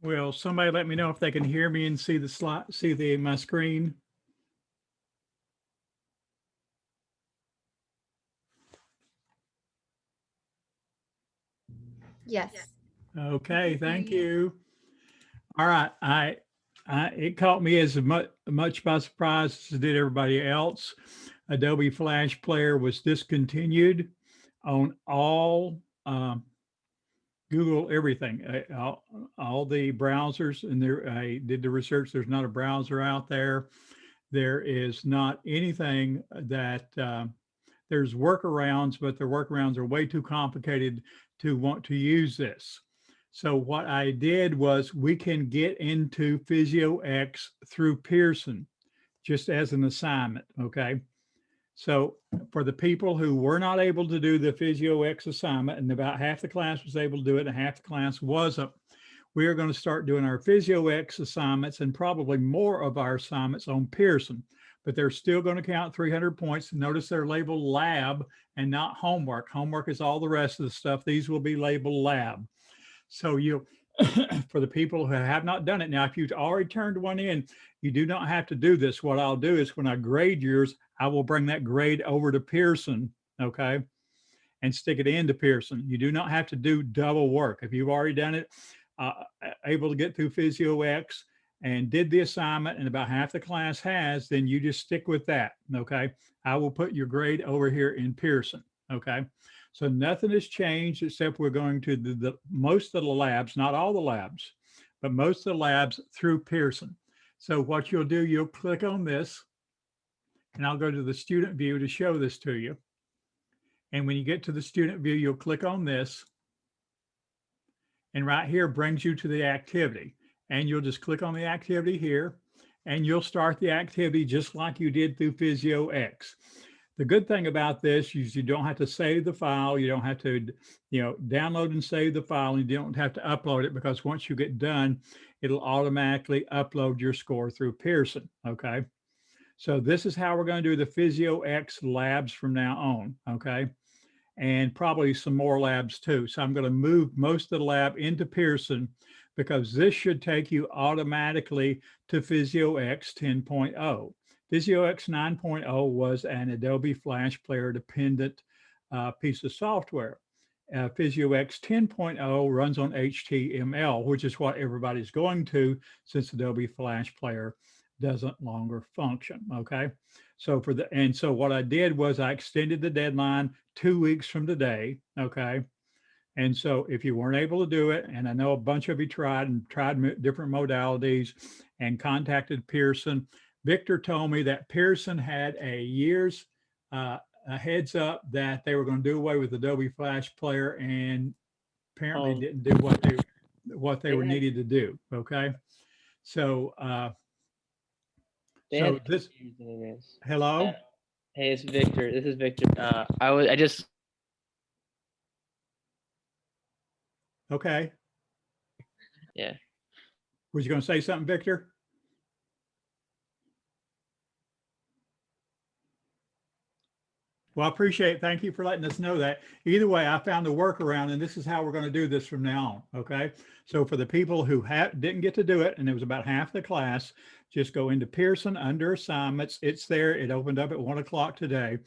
Will somebody let me know if they can hear me and see the slide, my screen? Yes. Okay, thank you. All right, it caught me as much by surprise as it did everybody else. Adobe Flash Player was discontinued on all Google everything, all the browsers, and there I did the research. There's not a browser out there. There is not anything that there's workarounds, but the workarounds are way too complicated to want to use this. So what I did was we can get into PhysioX through Pearson, just as an assignment, okay? So for the people who were not able to do the PhysioX assignment, and about half the class was able to do it and half the class wasn't, we are going to start doing our PhysioX assignments and probably more of our assignments on Pearson, but they're still going to count 300 points. Notice they're labeled lab and not homework. Homework is all the rest of the stuff. These will be labeled lab. So you, for the people who have not done it, now, if you've already turned one in, you do not have to do this. What I'll do is when I grade yours, I will bring that grade over to Pearson, okay, and stick it into Pearson. You do not have to do double work. If you've already done it, able to get through PhysioX and did the assignment, and about half the class has, then you just stick with that, okay? I will put your grade over here in Pearson, okay? So nothing has changed except we're going to the most of the labs, not all the labs, but most of the labs through Pearson. So what you'll do, you'll click on this, and I'll go to the student view to show this to you. And when you get to the student view, you'll click on this. And right here brings you to the activity. And you'll just click on the activity here, and you'll start the activity just like you did through PhysioX. The good thing about this is you don't have to save the file. You don't have to, download and save the file, and you don't have to upload it, because once you get done, it'll automatically upload your score through Pearson, okay? So this is how we're going to do the PhysioX labs from now on, okay? And probably some more labs too. So I'm going to move most of the lab into Pearson, because this should take you automatically to PhysioX 10.0. PhysioX 9.0 was an Adobe Flash Player dependent piece of software. PhysioX 10.0 runs on HTML, which is what everybody's going to, since Adobe Flash Player doesn't longer function, okay? So so what I did was I extended the deadline 2 weeks from today, okay? And so if you weren't able to do it, and I know a bunch of you tried different modalities and contacted Pearson, Victor told me that Pearson had a year's a heads up that they were going to do away with Adobe Flash Player, and apparently didn't do what they were needed to do, okay? So this, hello? Hey, it's Victor. This is Victor. I just. Okay. Yeah. Was you going to say something, Victor? Well, I appreciate it. Thank you for letting us know that. Either way, I found a workaround, and this is how we're going to do this from now on, okay? So for the people who didn't get to do it, and it was about half the class, just go into Pearson under assignments. It's there. It opened up at 1 o'clock today,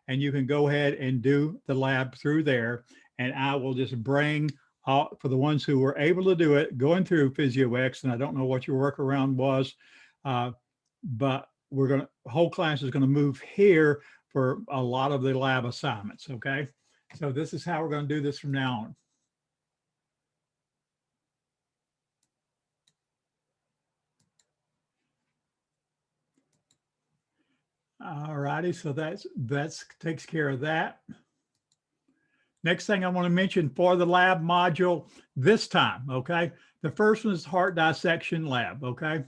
and you can go ahead and do the lab through there, and I will just bring for the ones who were able to do it, going through PhysioX, and I don't know what your workaround was, but the whole class is going to move here for a lot of the lab assignments, okay? So this is how we're going to do this from now on. All righty, so that's takes care of that. Next thing I want to mention for the lab module this time, okay? The first one is heart dissection lab, okay?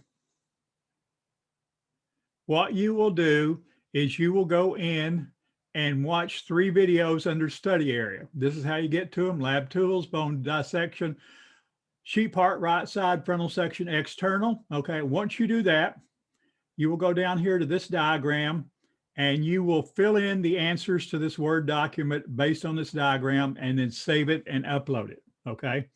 What you will do is you will go in and watch 3 videos under study area. This is how you get to them: lab tools, bone dissection, sheep heart right side, frontal section external. Okay, once you do that, you will go down here to this diagram, and you will fill in the answers to this Word document based on this diagram, and then save it and upload it, okay?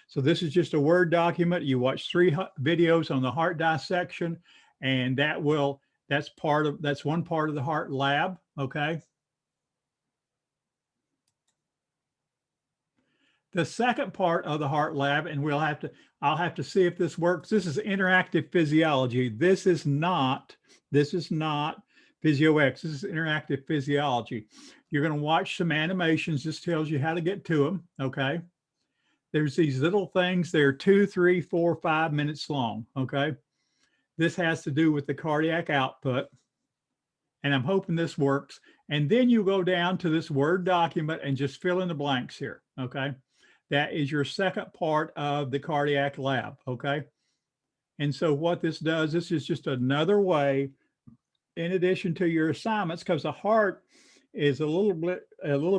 So this is just a Word document. You watch 3 videos on the heart dissection, and that's one part of the heart lab, okay? The second part of the heart lab, and I'll have to see if this works. This is interactive physiology. This is not PhysioX. This is interactive physiology. You're going to watch some animations. This tells you how to get to them. Okay. There's these little things. They're 2, 3, 4, 5 minutes long. Okay. This has to do with the cardiac output. And I'm hoping this works. And then you go down to this Word document and just fill in the blanks here. Okay. That is your second part of the cardiac lab, okay? And so what this does, this is just another way, in addition to your assignments, because the heart is a little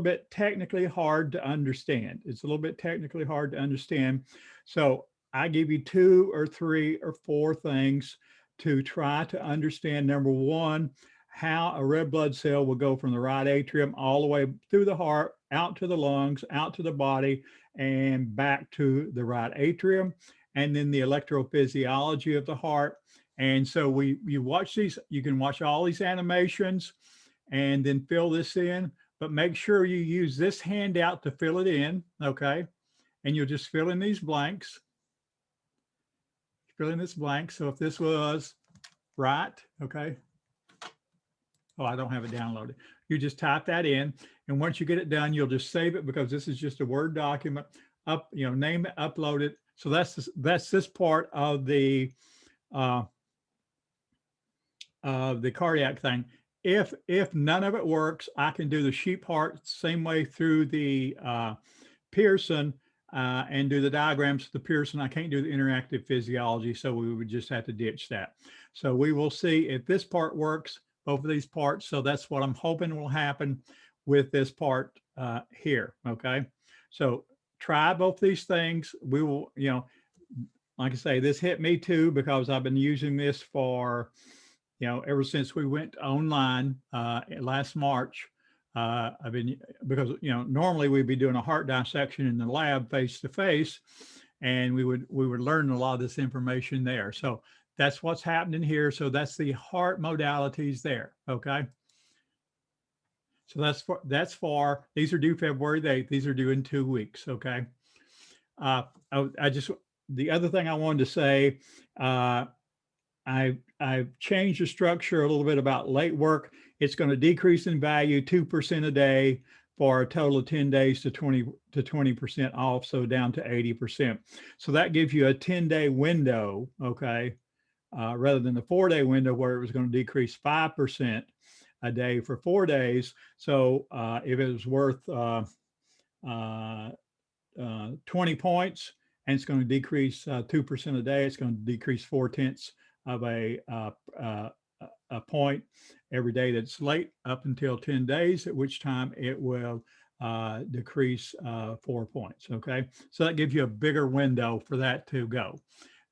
bit technically hard to understand. It's a little bit technically hard to understand. So I give you 2 or 3 or 4 things to try to understand. Number one, how a red blood cell will go from the right atrium all the way through the heart, out to the lungs, out to the body, and back to the right atrium, and then the electrophysiology of the heart. And so you watch these, you can watch all these animations and then fill this in, but make sure you use this handout to fill it in, okay? And you'll just fill in these blanks. Fill in this blank. So if this was right, okay. Oh, I don't have it downloaded. You just type that in. And once you get it done, you'll just save it because this is just a Word document. Name it, upload it. So that's this part of the cardiac thing. If none of it works, I can do the sheep heart same way through the Pearson and do the diagrams of the Pearson. I can't do the interactive physiology, so we would just have to ditch that. So we will see if this part works, both of these parts. So that's what I'm hoping will happen with this part here, okay? So try both these things. We will, like I say, this hit me too because I've been using this for, ever since we went online last March. Because normally we'd be doing a heart dissection in the lab face to face, and we would learn a lot of this information there. So that's what's happening here. So that's the heart modalities there. Okay. So that's for these are due February 8th. These are due in 2 weeks. Okay. The other thing I wanted to say, I've changed the structure a little bit about late work. It's going to decrease in value 2% a day for a total of 10 days to 20% off, so down to 80%. So that gives you a 10-day window, okay, rather than the 4-day window where it was going to decrease 5% a day for 4 days. So if it was worth 20 points and it's going to decrease 2% a day, it's going to decrease 0.4 of a point every day that's late up until 10 days, at which time it will decrease 4 points. Okay, so that gives you a bigger window for that to go.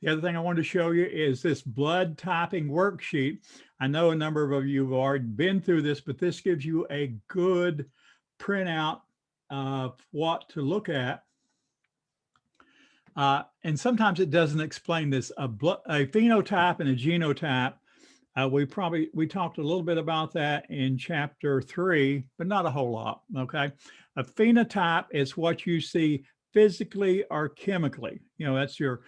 The other thing I wanted to show you is this blood typing worksheet. I know a number of you have already been through this, but this gives you a good printout of what to look at. And sometimes it doesn't explain this. A phenotype and a genotype, we talked a little bit about that in chapter 3, but not a whole lot, okay? A phenotype is what you see physically or chemically. That's your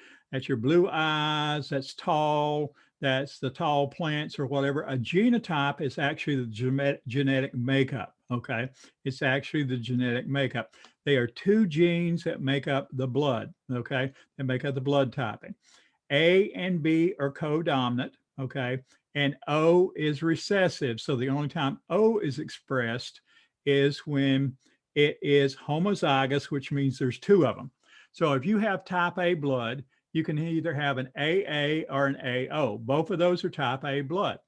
blue eyes, that's tall, that's the tall plants or whatever. A genotype is actually the genetic makeup, okay? It's actually the genetic makeup. They are 2 genes that make up the blood, okay? That make up the blood typing. A and B are codominant, okay? And O is recessive. So the only time O is expressed is when it is homozygous, which means there's 2 of them. So if you have type A blood, you can either have an AA or an AO. Both of those are type A blood.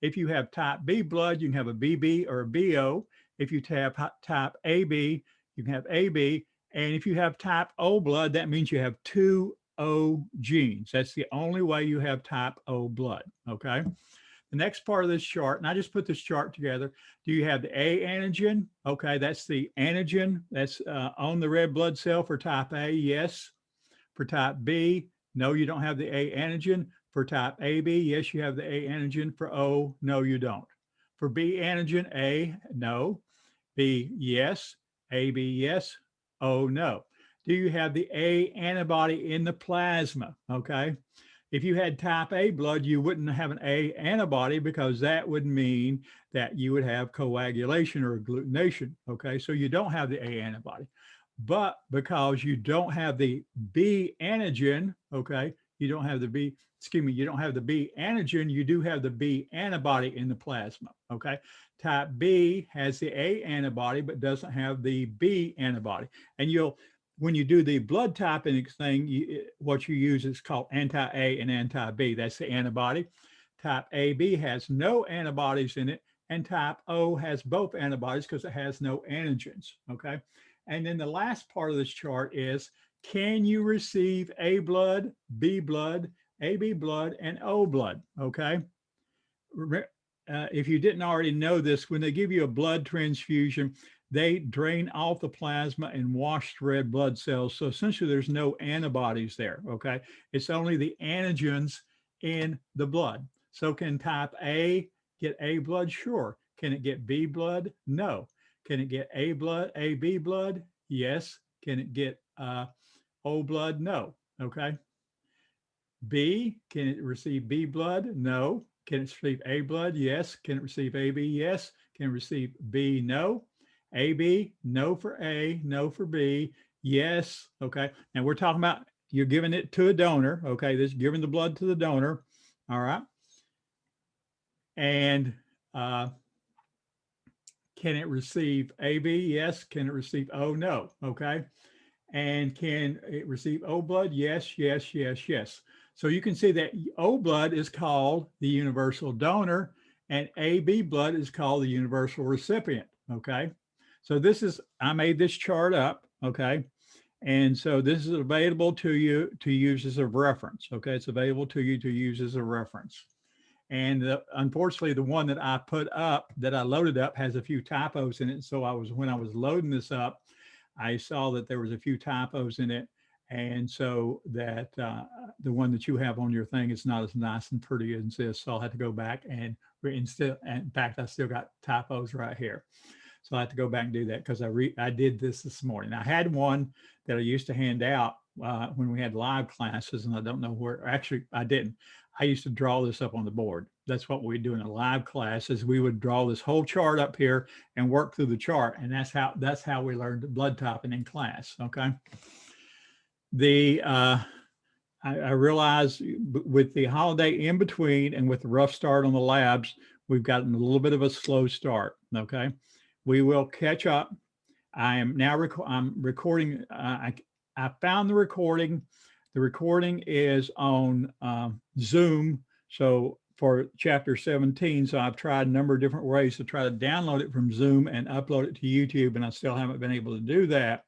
If you have type B blood, you can have a BB or a BO. If you have type AB, you can have AB. And if you have type O blood, that means you have 2 O genes. That's the only way you have type O blood, okay? The next part of this chart, and I just put this chart together. Do you have the A antigen? Okay, that's the antigen that's on the red blood cell for type A, yes. For type B, no, you don't have the A antigen. For type AB, yes, you have the A antigen. For O, no, you don't. For B antigen, A, no. B, yes. AB, yes. O, no. Do you have the A antibody in the plasma? Okay. If you had type A blood, you wouldn't have an A antibody because that would mean that you would have coagulation or agglutination. Okay. So you don't have the A antibody. But because you don't have the B antigen, okay, you don't have the B, excuse me, you don't have the B antigen, you do have the B antibody in the plasma. Okay. Type B has the A antibody, but doesn't have the B antibody. And when you do the blood typing thing, what you use is called anti-A and anti-B. That's the antibody. Type AB has no antibodies in it, and type O has both antibodies because it has no antigens. Okay. And then the last part of this chart is, can you receive A blood, B blood, AB blood, and O blood? Okay. If you didn't already know this, when they give you a blood transfusion, they drain off the plasma and wash the red blood cells. So essentially, there's no antibodies there. Okay. It's only the antigens in the blood. So can type A get A blood? Sure. Can it get B blood? No. Can it get A blood, AB blood? Yes. Can it get O blood? No. Okay. B, can it receive B blood? No. Can it receive A blood? Yes. Can it receive AB? Yes. Can it receive B? No. AB, no for A, no for B. Yes. Okay. And we're talking about you're giving it to a donor. Okay. This is giving the blood to the donor. All right. And can it receive AB? Yes. Can it receive O? No. Okay. And can it receive O blood? Yes, yes, yes, yes. So you can see that O blood is called the universal donor and AB blood is called the universal recipient. Okay. So I made this chart up. Okay. And so this is available to you to use as a reference. Okay. It's available to you to use as a reference. And unfortunately, the one that I put up, that I loaded up, has a few typos in it. So when I was loading this up, I saw that there was a few typos in it. And so that the one that you have on your thing is not as nice and pretty as this. So I'll have to go back and in fact, I still got typos right here. So I have to go back and do that because I did this morning. I had one that I used to hand out when we had live classes, and I don't know where. Actually, I didn't. I used to draw this up on the board. That's what we do in a live class. Is we would draw this whole chart up here and work through the chart, and that's how we learned blood typing in class. Okay. I realize with the holiday in between and with the rough start on the labs, we've gotten a little bit of a slow start. Okay. We will catch up. I am now I'm recording. I found the recording. The recording is on Zoom. So for chapter 17, so I've tried a number of different ways to try to download it from Zoom and upload it to YouTube, and I still haven't been able to do that.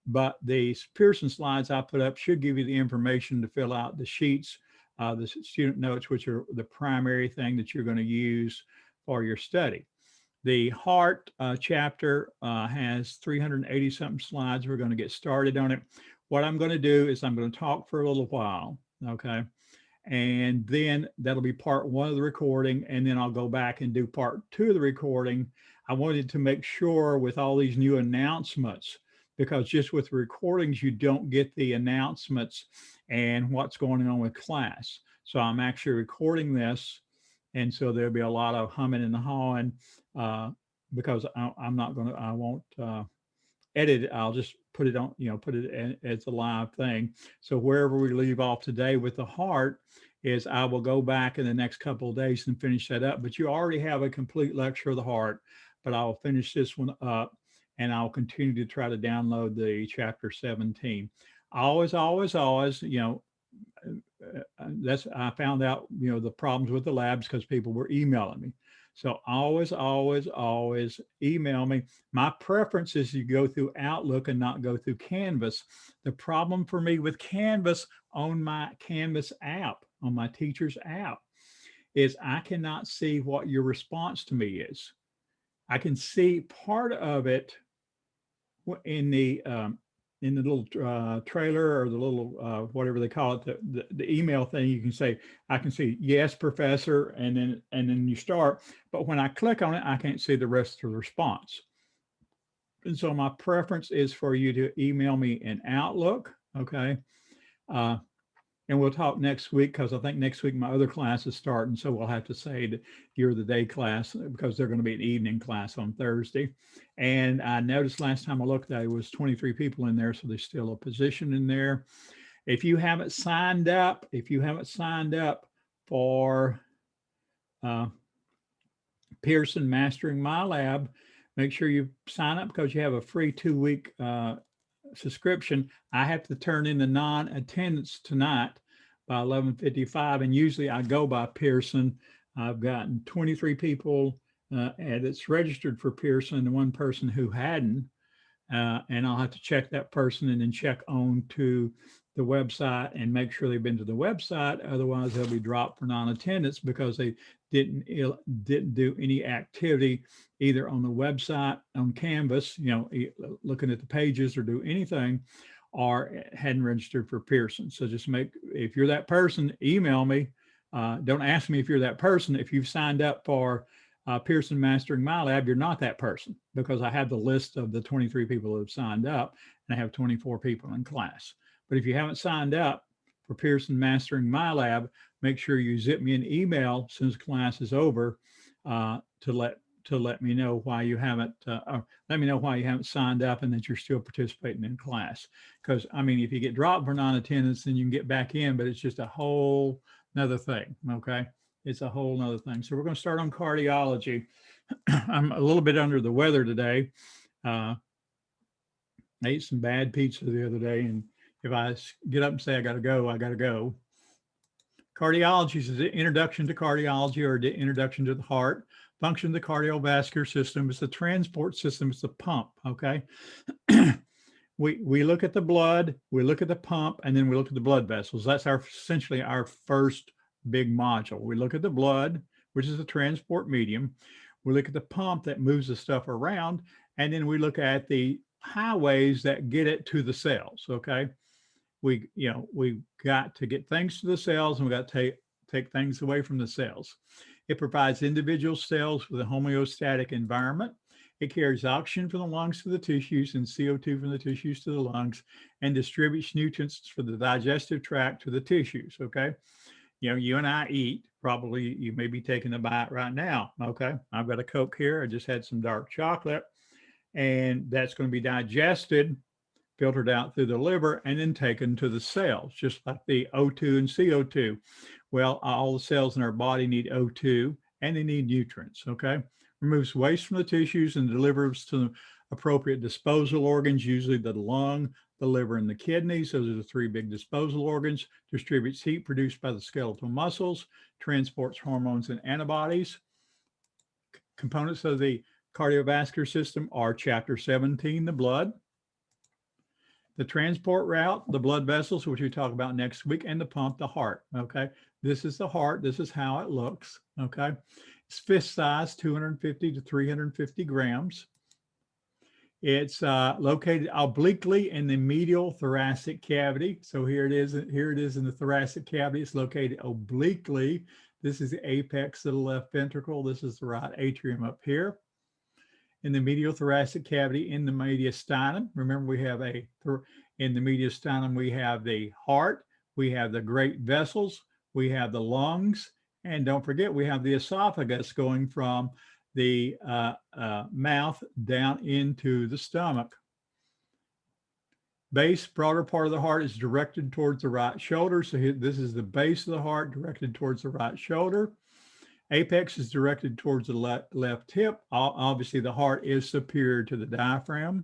But the Pearson slides I put up should give you the information to fill out the sheets, the student notes, which are the primary thing that you're going to use for your study. The heart chapter has 380 something slides. We're going to get started on it. What I'm going to do is I'm going to talk for a little while. Okay. And then that'll be part one of the recording. And then I'll go back and do part two of the recording. I wanted to make sure with all these new announcements, because just with recordings, you don't get the announcements and what's going on with class. So I'm actually recording this. And so there'll be a lot of humming and hawing because I won't edit it. I'll just put it on, put it as a live thing. So wherever we leave off today with the heart is I will go back in the next couple of days and finish that up. But you already have a complete lecture of the heart, but I'll finish this one up and I'll continue to try to download the chapter 17. Always, I found out, the problems with the labs because people were emailing me. So always email me. My preference is you go through Outlook and not go through Canvas. The problem for me with Canvas on my Canvas app, on my teacher's app, is I cannot see what your response to me is. I can see part of it in the in the little trailer or the little whatever they call it, the email thing, you can say, I can see yes, professor, and then you start. But when I click on it, I can't see the rest of the response. And so my preference is for you to email me in Outlook, okay? Uh, and we'll talk next week because I think next week my other class is starting. So we'll have to say that you're the day class because they're going to be an evening class on Thursday. And I noticed last time I looked, there was 23 people in there. So there's still a position in there. If you haven't signed up, for uh, Pearson Mastering My Lab, make sure you sign up because you have a free 2-week subscription. I have to turn in the non-attendance tonight by 11:55, and usually I go by Pearson. I've gotten 23 people and it's registered for Pearson, and one person who hadn't, and I'll have to check that person and then check on to the website and make sure they've been to the website. Otherwise, they'll be dropped for non-attendance because they didn't do any activity either on the website, on Canvas, looking at the pages or do anything, or hadn't registered for Pearson. So just if you're that person, email me. Don't ask me if you're that person. If you've signed up for Pearson Mastering My Lab, you're not that person because I have the list of the 23 people who have signed up, and I have 24 people in class. But if you haven't signed up for Pearson Mastering My Lab, make sure you zip me an email since class is over to let me know why you haven't let me know why you haven't signed up and that you're still participating in class. Because I mean, if you get dropped for non-attendance, then you can get back in, but it's just a whole nother thing. Okay, it's a whole nother thing. So we're going to start on cardiology. I'm a little bit under the weather today. I ate some bad pizza the other day, and if I get up and say I got to go, I got to go. Cardiology is the introduction to cardiology, or the introduction to the heart. Function of the cardiovascular system is the transport system, it's the pump, okay? we look at the blood, we look at the pump, and then we look at the blood vessels. That's essentially our first big module. We look at the blood, which is the transport medium. We look at the pump that moves the stuff around, and then we look at the highways that get it to the cells, okay? We got to get things to the cells, and we got to take things away from the cells. It provides individual cells with a homeostatic environment. It carries oxygen from the lungs to the tissues and CO2 from the tissues to the lungs, and distributes nutrients for the digestive tract to the tissues, okay? You and I eat, probably you may be taking a bite right now, okay? I've got a Coke here. I just had some dark chocolate, and that's going to be digested, filtered out through the liver, and then taken to the cells, just like the O2 and CO2. Well, all the cells in our body need O2 and they need nutrients, okay? Removes waste from the tissues and delivers to the appropriate disposal organs, usually the lung, the liver, and the kidneys. Those are the 3 big disposal organs. Distributes heat produced by the skeletal muscles, transports hormones and antibodies. Components of the cardiovascular system are chapter 17, the blood, the transport route, the blood vessels, which we talk about next week, and the pump, the heart, okay? This is the heart. This is how it looks, okay? It's fist size, 250 to 350 grams. It's located obliquely in the medial thoracic cavity. So here it is in the thoracic cavity. It's located obliquely. This is the apex of the left ventricle. This is the right atrium up here. In the medial thoracic cavity, in the mediastinum. Remember, we have in the mediastinum, we have the heart, we have the great vessels, we have the lungs, and don't forget, we have the esophagus going from the mouth down into the stomach. Base, broader part of the heart is directed towards the right shoulder. So this is the base of the heart directed towards the right shoulder. Apex is directed towards the left hip. Obviously, the heart is superior to the diaphragm.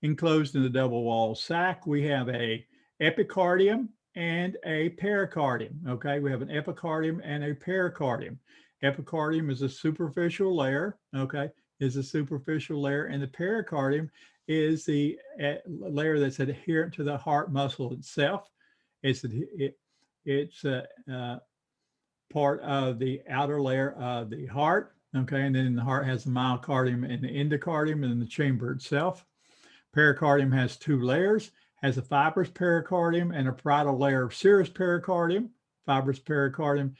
Enclosed in the double wall sac, we have a epicardium and a pericardium. Okay, we have an epicardium and a pericardium. Epicardium is a superficial layer. Okay, is a superficial layer, and the pericardium is the layer that's adherent to the heart muscle itself. It's part of the outer layer of the heart, okay? And then the heart has the myocardium and the endocardium and the chamber itself. Pericardium has 2 layers. has a fibrous pericardium and a parietal layer of serous pericardium, fibrous pericardium,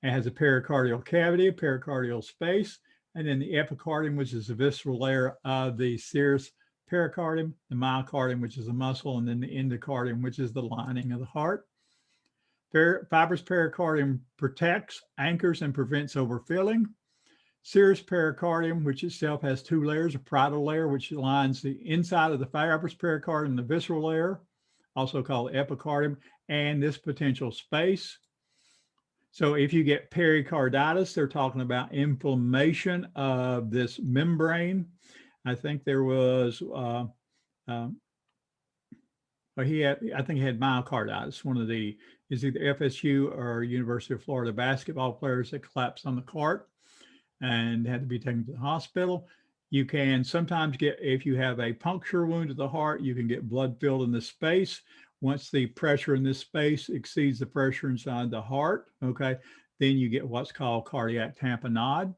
and has a pericardial cavity, a pericardial space, and then the epicardium, which is the visceral layer of the serous pericardium, the myocardium, which is a muscle, and then the endocardium, which is the lining of the heart. Fibrous pericardium protects, anchors, and prevents overfilling. Serous pericardium, which itself has two layers, a parietal layer, which lines the inside of the fibrous pericardium, the visceral layer, also called epicardium, and this potential space. So if you get pericarditis, they're talking about inflammation of this membrane. I think there was, I think he had myocarditis, one of the, is either FSU or University of Florida basketball players that collapsed on the court and had to be taken to the hospital. You can sometimes get, if you have a puncture wound to the heart, you can get blood filled in this space. Once the pressure in this space exceeds the pressure inside the heart, okay, then you get what's called cardiac tamponade.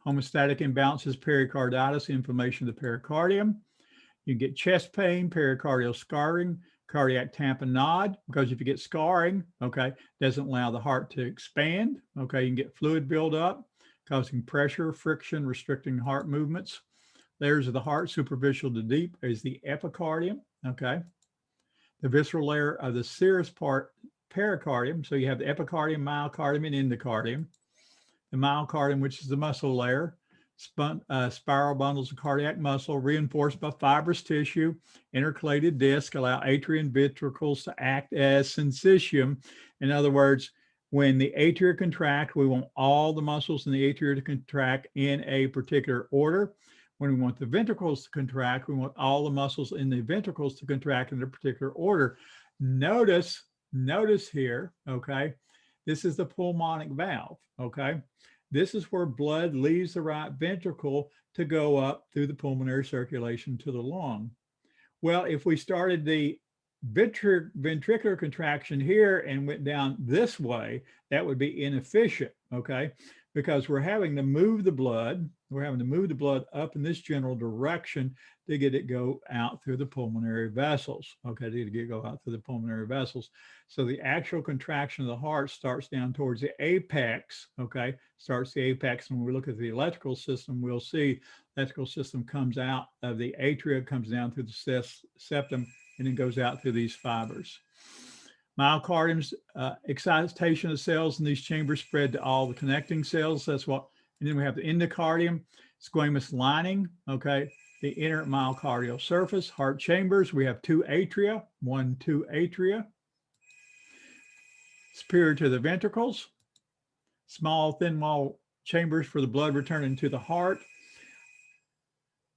Homeostatic imbalances, pericarditis, inflammation of the pericardium. You get chest pain, pericardial scarring, cardiac tamponade, because if you get scarring, okay, doesn't allow the heart to expand, okay, you can get fluid buildup, causing pressure, friction, restricting heart movements. Layers of the heart, superficial to deep, is the epicardium, okay. The visceral layer of the serous part, pericardium, so you have the epicardium, myocardium, and endocardium. The myocardium, which is the muscle layer, spiral bundles of cardiac muscle reinforced by fibrous tissue, intercalated disc, allow atria and ventricles to act as syncytium. In other words, when the atria contract, we want all the muscles in the atria to contract in a particular order. When we want the ventricles to contract, we want all the muscles in the ventricles to contract in a particular order. Notice here, okay, this is the pulmonic valve, okay? This is where blood leaves the right ventricle to go up through the pulmonary circulation to the lung. Well, if we started the ventricular contraction here and went down this way, that would be inefficient, okay? Because we're having to move the blood, up in this general direction to get it go out through the pulmonary vessels, okay, to get it go out through the pulmonary vessels. So the actual contraction of the heart starts down towards the apex, okay, starts the apex. When we look at the electrical system, we'll see electrical system comes out of the atria, comes down through the septum, and then goes out through these fibers. Myocardium's excitation of cells in these chambers spread to all the connecting cells. That's what, and then we have the endocardium, squamous lining, okay, the inner myocardial surface, heart chambers. We have two atria, two atria. Superior to the ventricles, small thin wall chambers for the blood returning to the heart.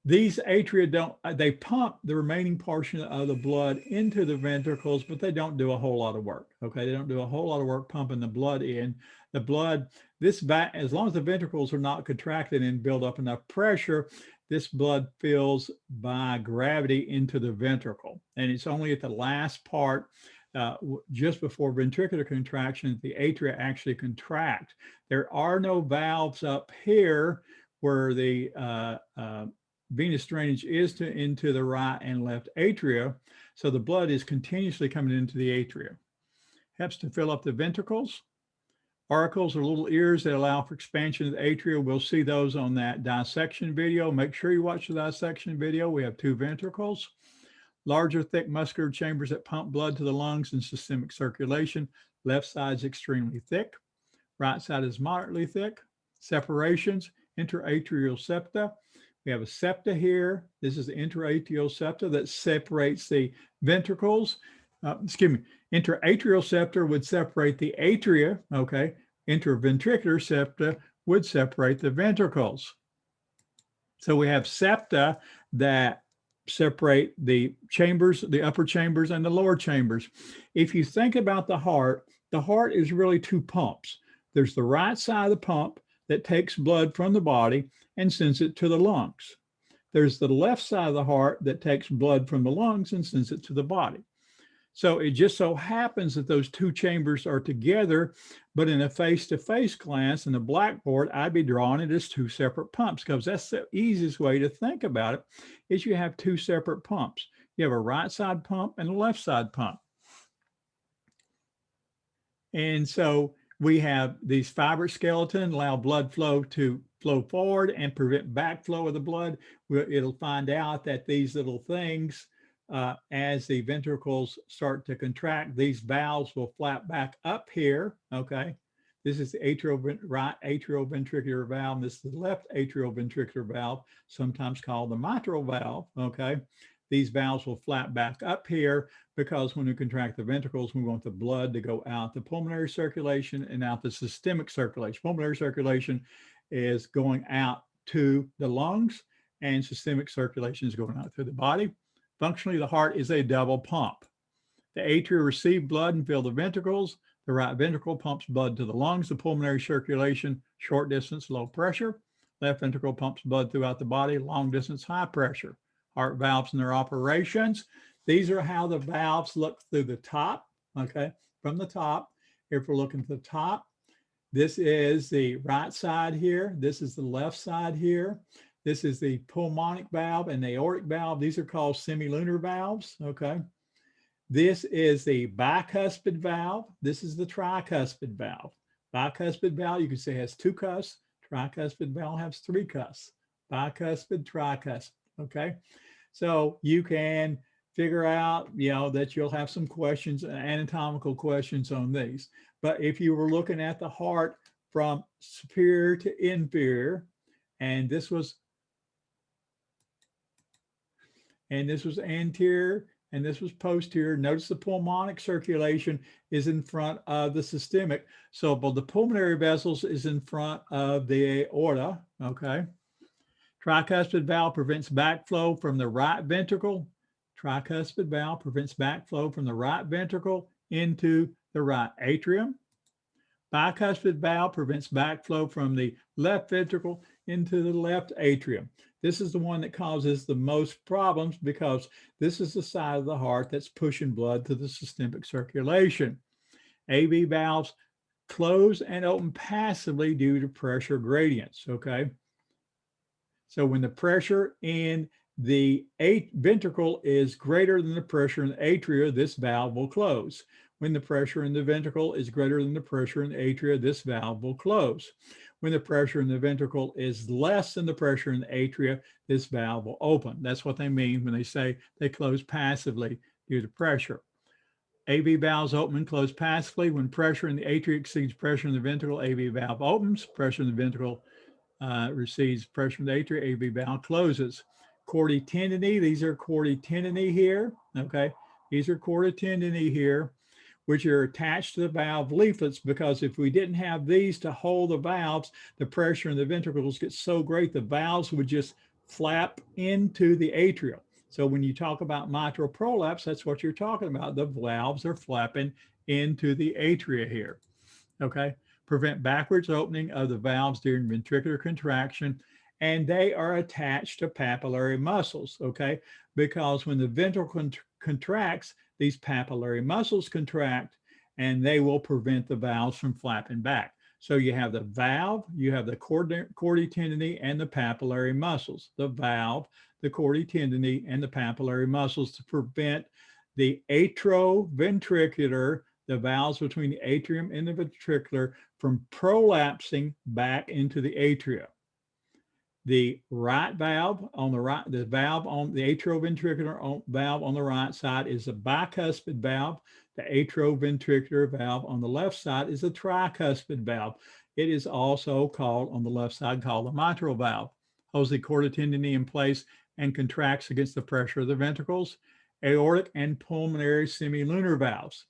These atria they pump the remaining portion of the blood into the ventricles, but they don't do a whole lot of work, okay? They don't do a whole lot of work pumping the blood in. The blood, as long as the ventricles are not contracted and build up enough pressure, this blood fills by gravity into the ventricle. And it's only at the last part, just before ventricular contraction, that the atria actually contract. There are no valves up here where the venous drainage is into the right and left atria. So the blood is continuously coming into the atria. Helps to fill up the ventricles. Auricles are little ears that allow for expansion of the atria. We'll see those on that dissection video. Make sure you watch the dissection video. We have two ventricles. Larger, thick muscular chambers that pump blood to the lungs and systemic circulation. Left side is extremely thick. Right side is moderately thick. Separations, interatrial septa. We have a septa here. This is the interatrial septa that separates the ventricles. Interatrial septa would separate the atria, okay? Interventricular septa would separate the ventricles. So we have septa that separate the chambers, the upper chambers and the lower chambers. If you think about the heart is really two pumps. There's the right side of the pump that takes blood from the body and sends it to the lungs. There's the left side of the heart that takes blood from the lungs and sends it to the body. So it just so happens that those two chambers are together, but in a face-to-face class in the blackboard, I'd be drawing it as two separate pumps, because that's the easiest way to think about it, is you have two separate pumps. You have a right side pump and a left side pump. And so we have these fiber skeleton allow blood flow to flow forward and prevent backflow of the blood. It'll find out that these little things, as the ventricles start to contract, these valves will flap back up here. Okay. This is the right atrioventricular valve. This is the left atrioventricular valve, sometimes called the mitral valve. Okay. These valves will flap back up here because when we contract the ventricles, we want the blood to go out the pulmonary circulation and out the systemic circulation. Pulmonary circulation is going out to the lungs, and systemic circulation is going out through the body. Functionally, the heart is a double pump. The atria receive blood and fill the ventricles. The right ventricle pumps blood to the lungs. The pulmonary circulation, short distance, low pressure. Left ventricle pumps blood throughout the body, long distance, high pressure. Heart valves and their operations. These are how the valves look through the top, okay, from the top. If we're looking at the top, this is the right side here. This is the left side here. This is the pulmonic valve and the aortic valve. These are called semilunar valves, okay. This is the bicuspid valve. This is the tricuspid valve. Bicuspid valve, you can say has two cusps. Tricuspid valve has three cusps. Bicuspid, tricuspid, okay. So you can figure out, that you'll have some questions, anatomical questions on these. But if you were looking at the heart from superior to inferior, and this was anterior, and this was posterior. Notice the pulmonic circulation is in front of the systemic. So both the pulmonary vessels is in front of the aorta, okay? Tricuspid valve prevents backflow from the right ventricle. Tricuspid valve prevents backflow from the right ventricle into the right atrium. Bicuspid valve prevents backflow from the left ventricle into the left atrium. This is the one that causes the most problems because this is the side of the heart that's pushing blood to the systemic circulation. AV valves close and open passively due to pressure gradients, okay? So when the pressure in the ventricle is greater than the pressure in the atria, this valve will close. When the pressure in the ventricle is greater than the pressure in the atria, this valve will close. When the pressure in the ventricle is less than the pressure in the atria, this valve will open. That's what they mean when they say they close passively due to pressure. AV valves open and close passively. When pressure in the atria exceeds pressure in the ventricle, AV valve opens. Pressure in the ventricle receives pressure in the atria, AV valve closes. Chordae tendineae, these are chordae tendineae here, okay? These are chordae tendineae here, which are attached to the valve leaflets, because if we didn't have these to hold the valves, the pressure in the ventricles gets so great, the valves would just flap into the atria. So when you talk about mitral prolapse, that's what you're talking about. The valves are flapping into the atria here, okay? Prevent backwards opening of the valves during ventricular contraction, and they are attached to papillary muscles, okay? Because when the ventricle contracts, these papillary muscles contract, and they will prevent the valves from flapping back. So you have the valve, you have the chordae tendineae, and the papillary muscles. The valve, the chordae tendineae, and the papillary muscles to prevent the atrioventricular, the valves between the atrium and the ventricular, from prolapsing back into the atria. The right valve on the right, the valve on the atrioventricular valve on the right side is a bicuspid valve. The atrioventricular valve on the left side is a tricuspid valve. It is also called, on the left side, called the mitral valve. Holds the chordae tendineae in place and contracts against the pressure of the ventricles. Aortic and pulmonary semilunar valves.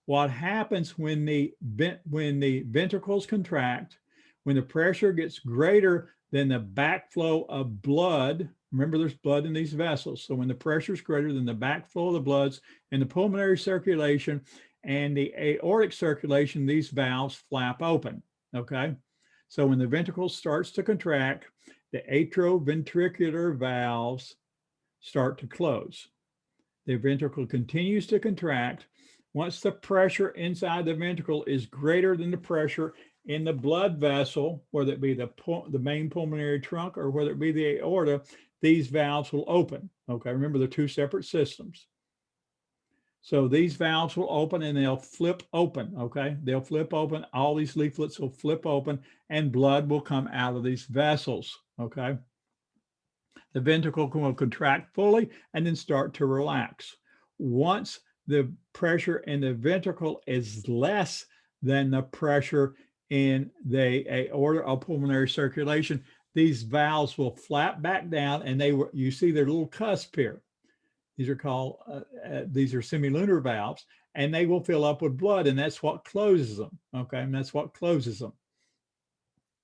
What happens when the ventricles contract, when the pressure gets greater than the backflow of blood, remember there's blood in these vessels. So when the pressure is greater than the backflow of the bloods in the pulmonary circulation and the aortic circulation, these valves flap open, okay? So when the ventricle starts to contract, the atrioventricular valves start to close. The ventricle continues to contract. Once the pressure inside the ventricle is greater than the pressure in the blood vessel, whether it be the main pulmonary trunk or whether it be the aorta, these valves will open. Okay, remember they're two separate systems. So these valves will open and they'll flip open, okay? They'll flip open, all these leaflets will flip open and blood will come out of these vessels, okay? The ventricle will contract fully and then start to relax. Once the pressure in the ventricle is less than the pressure in the aorta or pulmonary circulation, these valves will flap back down and you see their little cusp here. These are called, these are semilunar valves, and they will fill up with blood, and that's what closes them, okay? And that's what closes them.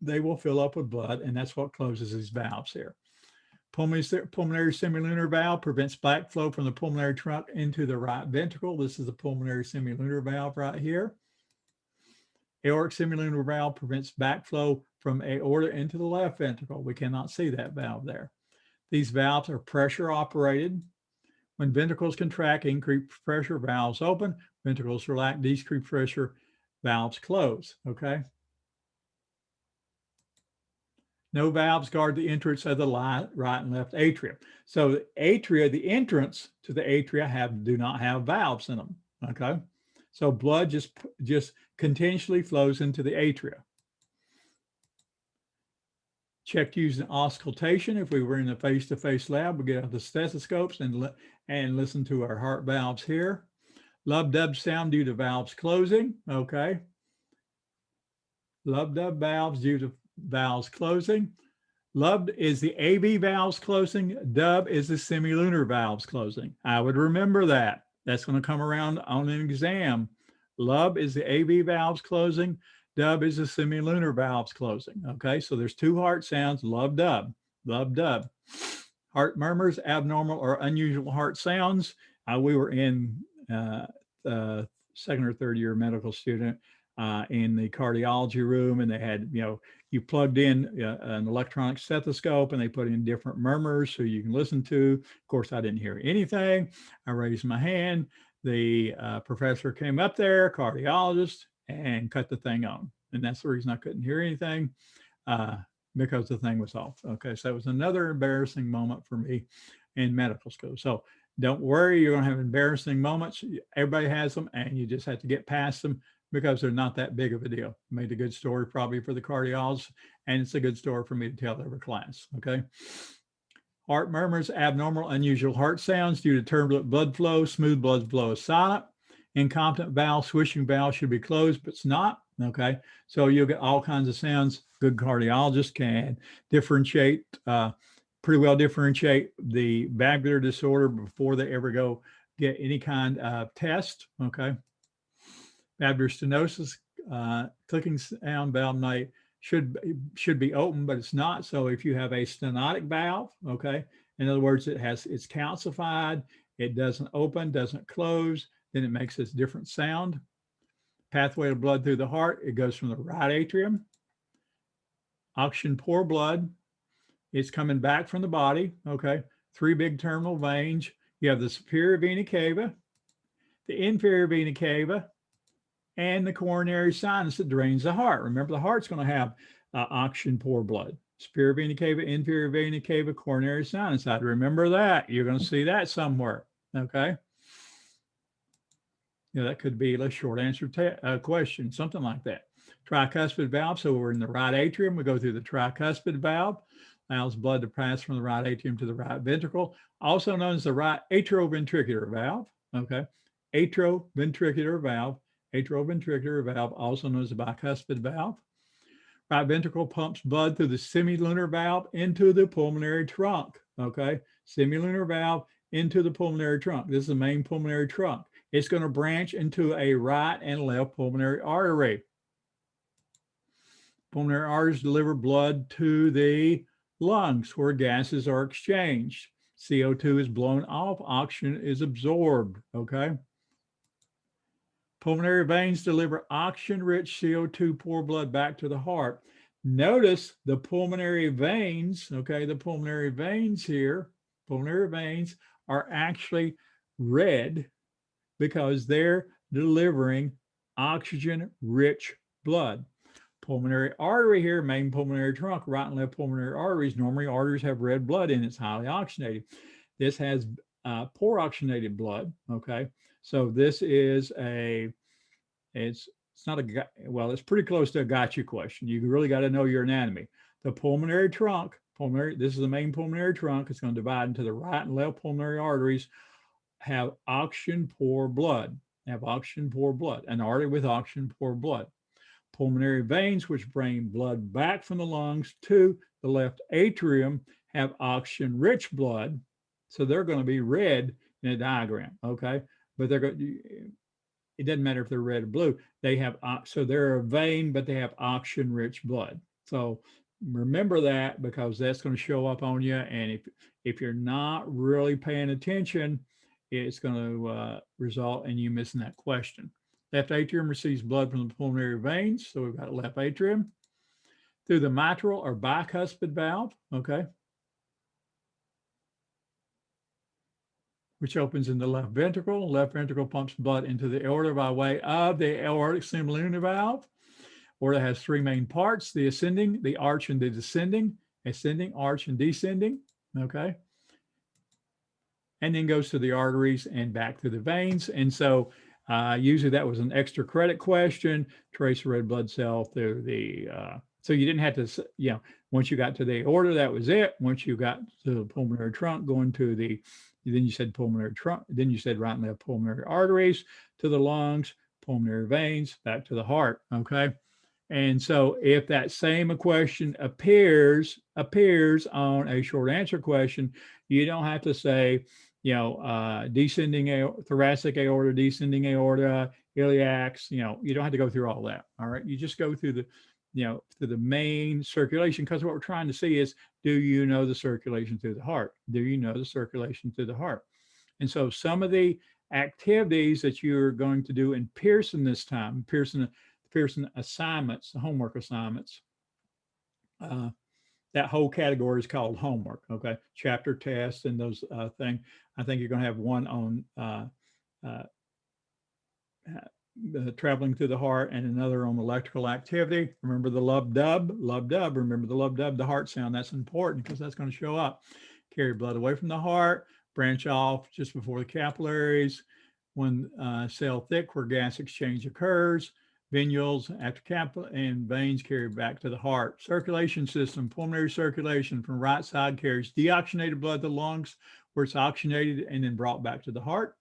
They will fill up with blood, and that's what closes these valves here. Pulmonary semilunar valve prevents backflow from the pulmonary trunk into the right ventricle. This is the pulmonary semilunar valve right here. Aortic semilunar valve prevents backflow from aorta into the left ventricle. We cannot see that valve there. These valves are pressure operated. When ventricles contract, increased pressure, valves open. Ventricles relax, decreased pressure, valves close, okay? No valves guard the entrance of the right and left atrium. So the atria, the entrance to the atria do not have valves in them, okay? So blood just continuously flows into the atria. Checked using auscultation. If we were in a face-to-face lab, we get out the stethoscopes and listen to our heart valves here. Lub-dub sound due to valves closing, okay? Lub-dub valves due to valves closing. Lub is the AV valves closing. Dub is the semilunar valves closing. I would remember that. That's going to come around on an exam. Lub is the AV valves closing. Dub is the semilunar valves closing. Okay, so there's two heart sounds, lub, dub, lub, dub. Heart murmurs, abnormal or unusual heart sounds. We were in second or third year medical student in the cardiology room, and they had, you plugged in an electronic stethoscope and they put in different murmurs so you can listen to. Of course, I didn't hear anything. I raised my hand. The professor came up there, cardiologist, and cut the thing on. And that's the reason I couldn't hear anything, because the thing was off. Okay, so it was another embarrassing moment for me in medical school. So don't worry, you're going to have embarrassing moments. Everybody has them, and you just have to get past them because they're not that big of a deal. Made a good story probably for the cardiologist, and it's a good story for me to tell every class, okay? Heart murmurs, abnormal, unusual heart sounds due to turbulent blood flow. Smooth blood flow is silent. Incompetent valve, swishing valve should be closed, but it's not, okay? So you'll get all kinds of sounds. Good cardiologists can differentiate, pretty well differentiate the valvular disorder before they ever go get any kind of test, okay? Valvular stenosis, clicking sound, valve night should be open, but it's not. So if you have a stenotic valve, okay, in other words, it's calcified, it doesn't open, doesn't close, then it makes this different sound. Pathway of blood through the heart, it goes from the right atrium. Oxygen poor blood, it's coming back from the body, okay? Three big terminal veins. You have the superior vena cava, the inferior vena cava, and the coronary sinus that drains the heart. Remember, the heart's going to have oxygen poor blood. Superior vena cava, inferior vena cava, coronary sinus. I'd remember that. You're going to see that somewhere, okay? That could be a short answer question, something like that. Tricuspid valve, so we're in the right atrium. We go through the tricuspid valve, allows blood to pass from the right atrium to the right ventricle, also known as the right atrioventricular valve, okay? Atrioventricular valve, also known as the bicuspid valve. Right ventricle pumps blood through the semilunar valve into the pulmonary trunk, okay? Semilunar valve into the pulmonary trunk. This is the main pulmonary trunk. It's going to branch into a right and left pulmonary artery. Pulmonary arteries deliver blood to the lungs where gases are exchanged. CO2 is blown off, oxygen is absorbed, okay? Pulmonary veins deliver oxygen-rich CO2 poor blood back to the heart. Notice the pulmonary veins, okay, the pulmonary veins here, pulmonary veins are actually red because they're delivering oxygen-rich blood. Pulmonary artery here, main pulmonary trunk, right and left pulmonary arteries. Normally arteries have red blood in it. It's highly oxygenated. This has poor oxygenated blood, okay? So this is it's not a, well, it's pretty close to a gotcha question. You really got to know your anatomy. The pulmonary trunk, this is the main pulmonary trunk. It's going to divide into the right and left pulmonary arteries, have oxygen poor blood, an artery with oxygen poor blood. Pulmonary veins, which bring blood back from the lungs to the left atrium, have oxygen rich blood. So they're going to be red in a diagram, okay? But they're going, it doesn't matter if they're red or blue. They have, so they're a vein, but they have oxygen rich blood. So remember that, because that's going to show up on you. And if you're not really paying attention, it's going to result in you missing that question. Left atrium receives blood from the pulmonary veins. So we've got left atrium through the mitral or bicuspid valve, okay, which opens in the left ventricle. Left ventricle pumps blood into the aorta by way of the aortic semilunar valve. Aorta has three main parts: the ascending, the arch, and the descending. Ascending, arch, and descending, okay? And then goes to the arteries and back to the veins. And so usually that was an extra credit question, trace a red blood cell through the, so you didn't have to, you know, once you got to the aorta, that was it. Once you got to the pulmonary trunk, going to the, then you said pulmonary trunk, then you said right and left pulmonary arteries, to the lungs, pulmonary veins, back to the heart, okay? And so if that same question appears on a short answer question, you don't have to say, you know, descending thoracic aorta, descending aorta, iliacs, you know, you don't have to go through all that. All right. You just go through the, you know, through the main circulation, because what we're trying to see is, do you know the circulation through the heart? Do you know the circulation through the heart? And so some of the activities that you're going to do in Pearson this time, Pearson assignments, the homework assignments, that whole category is called homework, okay? Chapter tests and those things. I think you're going to have one on traveling through the heart, and another on electrical activity. Remember the lub-dub, remember the lub-dub, the heart sound. That's important because that's going to show up. Carry blood away from the heart, branch off just before the capillaries, when cell thick where gas exchange occurs, venules after capillary, and veins carry back to the heart. Circulation system, pulmonary circulation from right side carries deoxygenated blood to the lungs where it's oxygenated and then brought back to the heart.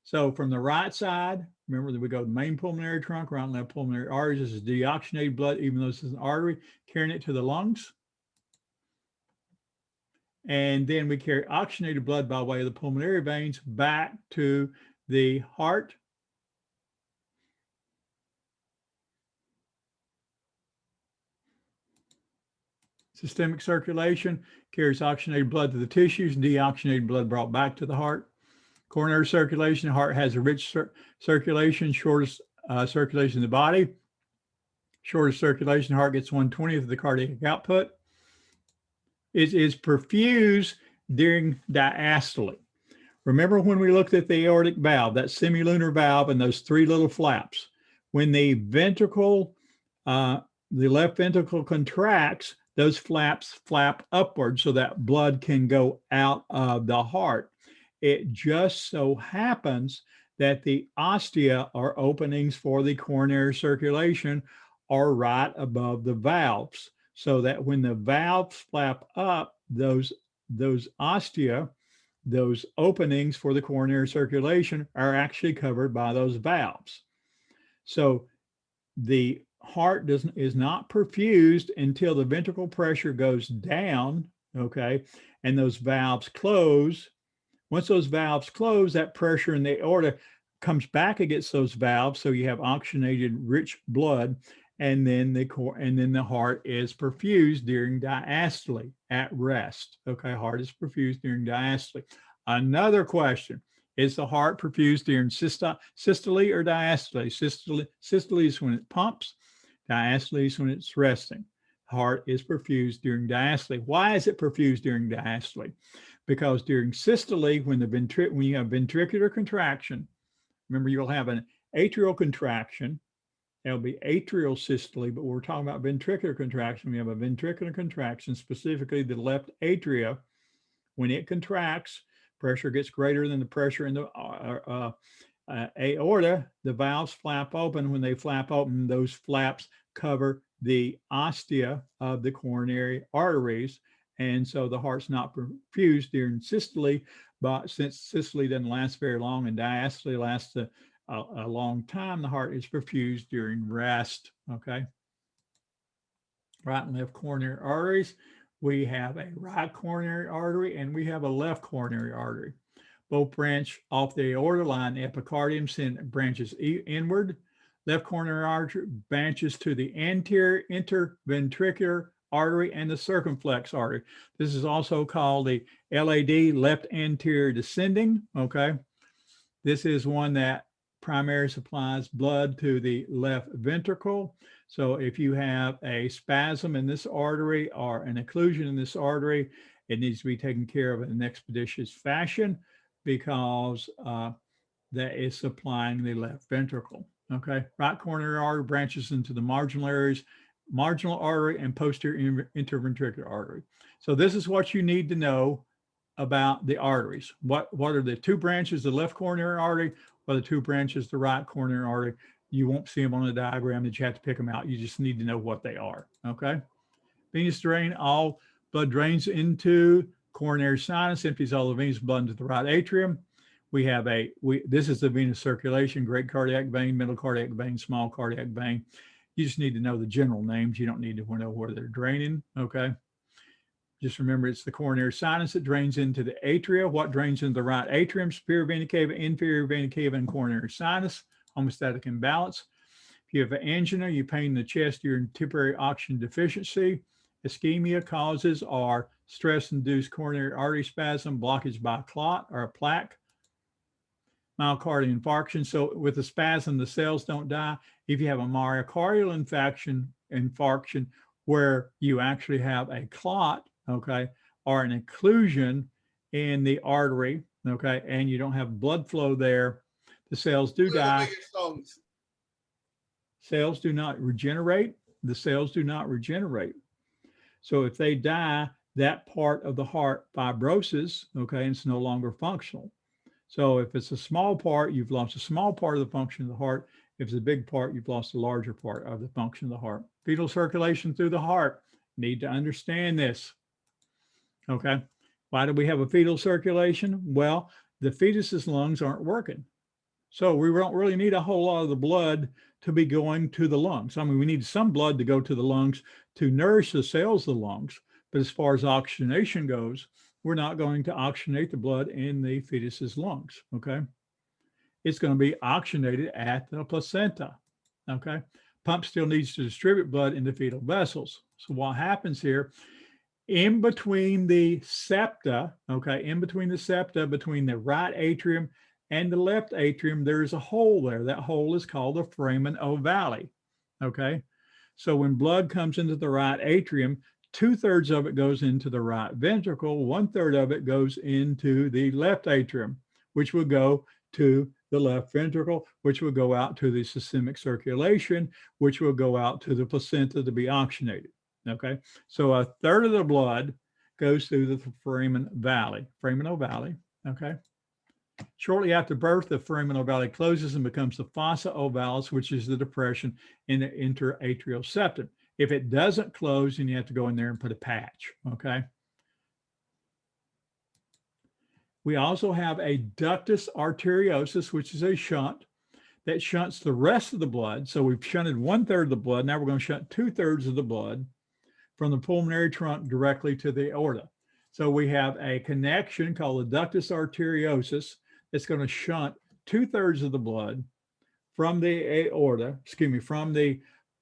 So from the right side, remember that we go to the main pulmonary trunk, right and left pulmonary arteries. This is deoxygenated blood, even though this is an artery, carrying it to the lungs. And then we carry oxygenated blood by way of the pulmonary veins back to the heart. Systemic circulation carries oxygenated blood to the tissues, deoxygenated blood brought back to the heart. Coronary circulation, the heart has a rich circulation, shortest circulation in the body. Shortest circulation, the heart gets 1/20th of the cardiac output. It is perfused during diastole. Remember when we looked at the aortic valve, that semilunar valve and those three little flaps, when the ventricle, the left ventricle contracts, those flaps flap upward so that blood can go out of the heart. It just so happens that the ostia, or openings for the coronary circulation, are right above the valves, so that when the valves flap up, those ostia, those openings for the coronary circulation, are actually covered by those valves. So the heart is not perfused until the ventricle pressure goes down, okay, and those valves close. Once those valves close, that pressure in the aorta comes back against those valves, so you have oxygenated rich blood, and then the heart is perfused during diastole at rest. Okay, heart is perfused during diastole. Another question: is the heart perfused during systole or diastole? Systole is when it pumps. Diastole is when it's resting. Heart is perfused during diastole. Why is it perfused during diastole? Because during systole, when you have ventricular contraction, remember you'll have an atrial contraction, That'll be atrial systole, but we're talking about ventricular contraction. We have a ventricular contraction, specifically the left atria. When it contracts, pressure gets greater than the pressure in the aorta. The valves flap open. When they flap open, those flaps cover the ostia of the coronary arteries. And so the heart's not perfused during systole, but since systole doesn't last very long and diastole lasts a long time, the heart is perfused during rest. Okay. Right and left coronary arteries. We have a right coronary artery and we have a left coronary artery. Both branch off the aorta line, epicardium branches inward. Left coronary artery branches to the anterior interventricular artery and the circumflex artery. This is also called the LAD, left anterior descending. Okay. This is one that primarily supplies blood to the left ventricle. So if you have a spasm in this artery or an occlusion in this artery, it needs to be taken care of in an expeditious fashion because that is supplying the left ventricle. Okay, right coronary artery branches into the marginal areas, marginal artery and posterior interventricular artery. So this is what you need to know about the arteries. What are the two branches, the left coronary artery, or the two branches, the right coronary artery? You won't see them on the diagram that you have to pick them out. You just need to know what they are. Okay. Venous drain, all blood drains into coronary sinus, empties all the venous blood into the right atrium. We have this is the venous circulation, great cardiac vein, middle cardiac vein, small cardiac vein. You just need to know the general names. You don't need to know where they're draining. Okay. Just remember, it's the coronary sinus that drains into the atria. What drains into the right atrium? Superior vena cava, inferior vena cava, and coronary sinus. Homeostatic imbalance. If you have an angina, you pain in the chest, you're in temporary oxygen deficiency. Ischemia causes are stress-induced coronary artery spasm, blockage by a clot or a plaque. Myocardial infarction. So with the spasm, the cells don't die. If you have a myocardial infarction where you actually have a clot, okay, or an occlusion in the artery, okay, and you don't have blood flow there, the cells do die. Cells do not regenerate. The cells do not regenerate. So if they die, that part of the heart fibroses, okay, and it's no longer functional. So if it's a small part, you've lost a small part of the function of the heart. If it's a big part, you've lost a larger part of the function of the heart. Fetal circulation through the heart. Need to understand this. Okay. Why do we have a fetal circulation? Well, the fetus's lungs aren't working. So we don't really need a whole lot of the blood to be going to the lungs. I mean, we need some blood to go to the lungs to nourish the cells of the lungs. But as far as oxygenation goes, we're not going to oxygenate the blood in the fetus's lungs. Okay. It's going to be oxygenated at the placenta. Okay. Pump still needs to distribute blood into fetal vessels. So what happens here, in between the septa, okay, in between the septa, between the right atrium and the left atrium, there's a hole there. That hole is called the foramen ovale. Okay. So when blood comes into the right atrium, 2/3 of it goes into the right ventricle, 1/3 of it goes into the left atrium, which will go to the left ventricle, which will go out to the systemic circulation, which will go out to the placenta to be oxygenated. Okay. So 1/3 of the blood goes through the foramen ovale. Okay. Shortly after birth, the foramen ovale closes and becomes the fossa ovalis, which is the depression in the interatrial septum. If it doesn't close, then you have to go in there and put a patch. Okay. We also have a ductus arteriosus, which is a shunt that shunts the rest of the blood. So we've shunted 1/3 of the blood. Now we're going to shunt 2/3 of the blood from the pulmonary trunk directly to the aorta. So we have a connection called the ductus arteriosus that's going to shunt 2/3 of the blood from the aorta, from the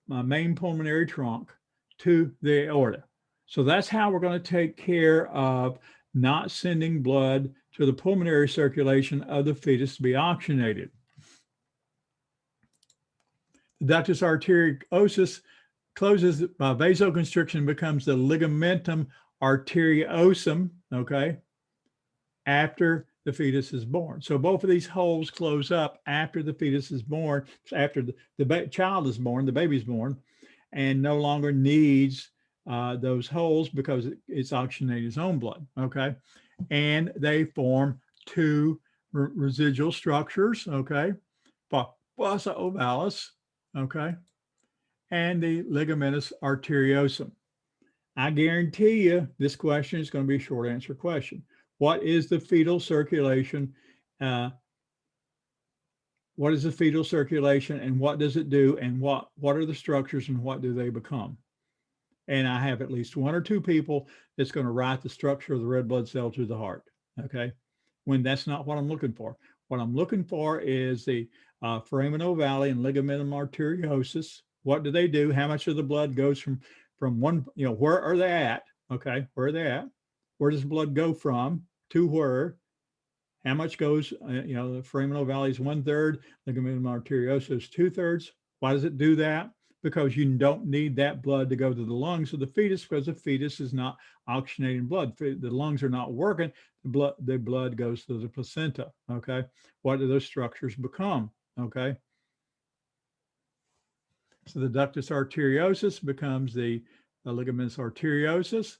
main pulmonary trunk to the aorta. So that's how we're going to take care of not sending blood to the pulmonary circulation of the fetus to be oxygenated. The ductus arteriosus closes by vasoconstriction, becomes the ligamentum arteriosum, okay, after the fetus is born. So both of these holes close up after the fetus is born, after the child is born, the baby's born, and no longer needs those holes because it's oxygenating its own blood, okay? And they form two residual structures, okay? Fossa ovalis, okay? And the ligamentous arteriosum. I guarantee you this question is going to be a short answer question. What is the fetal circulation? What is the fetal circulation and what does it do? And what are the structures and what do they become? And I have at least one or two people that's going to write the structure of the red blood cell to the heart, okay? When that's not what I'm looking for. What I'm looking for is the foramen ovale and ligamentum arteriosus. What do they do? How much of the blood goes from one, where are they at? Okay, where are they at? Where does blood go from to where? How much goes, the foramen ovale is 1/3, ligamentum arteriosus 2/3. Why does it do that? Because you don't need that blood to go to the lungs of the fetus because the fetus is not oxygenating blood. The lungs are not working. The blood goes to the placenta. Okay. What do those structures become? Okay. So the ductus arteriosus becomes the ligamentous arteriosus,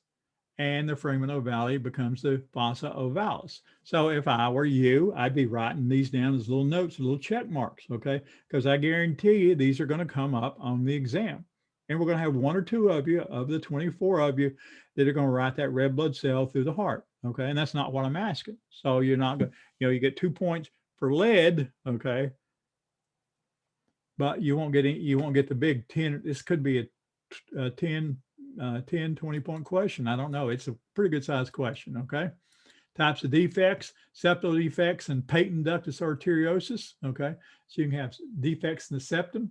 and the foramen ovale becomes the fossa ovalis. So if I were you, I'd be writing these down as little notes, little check marks, okay? Because I guarantee you these are going to come up on the exam. And we're going to have one or two of you, of the 24 of you, that are going to write that red blood cell through the heart, okay? And that's not what I'm asking. So you're not going to, you get 2 points for lead, okay? But you won't get the big 10. This could be a 10, 20 point question. I don't know. It's a pretty good sized question. Okay. Types of defects, septal defects, and patent ductus arteriosus. Okay. So you can have defects in the septum,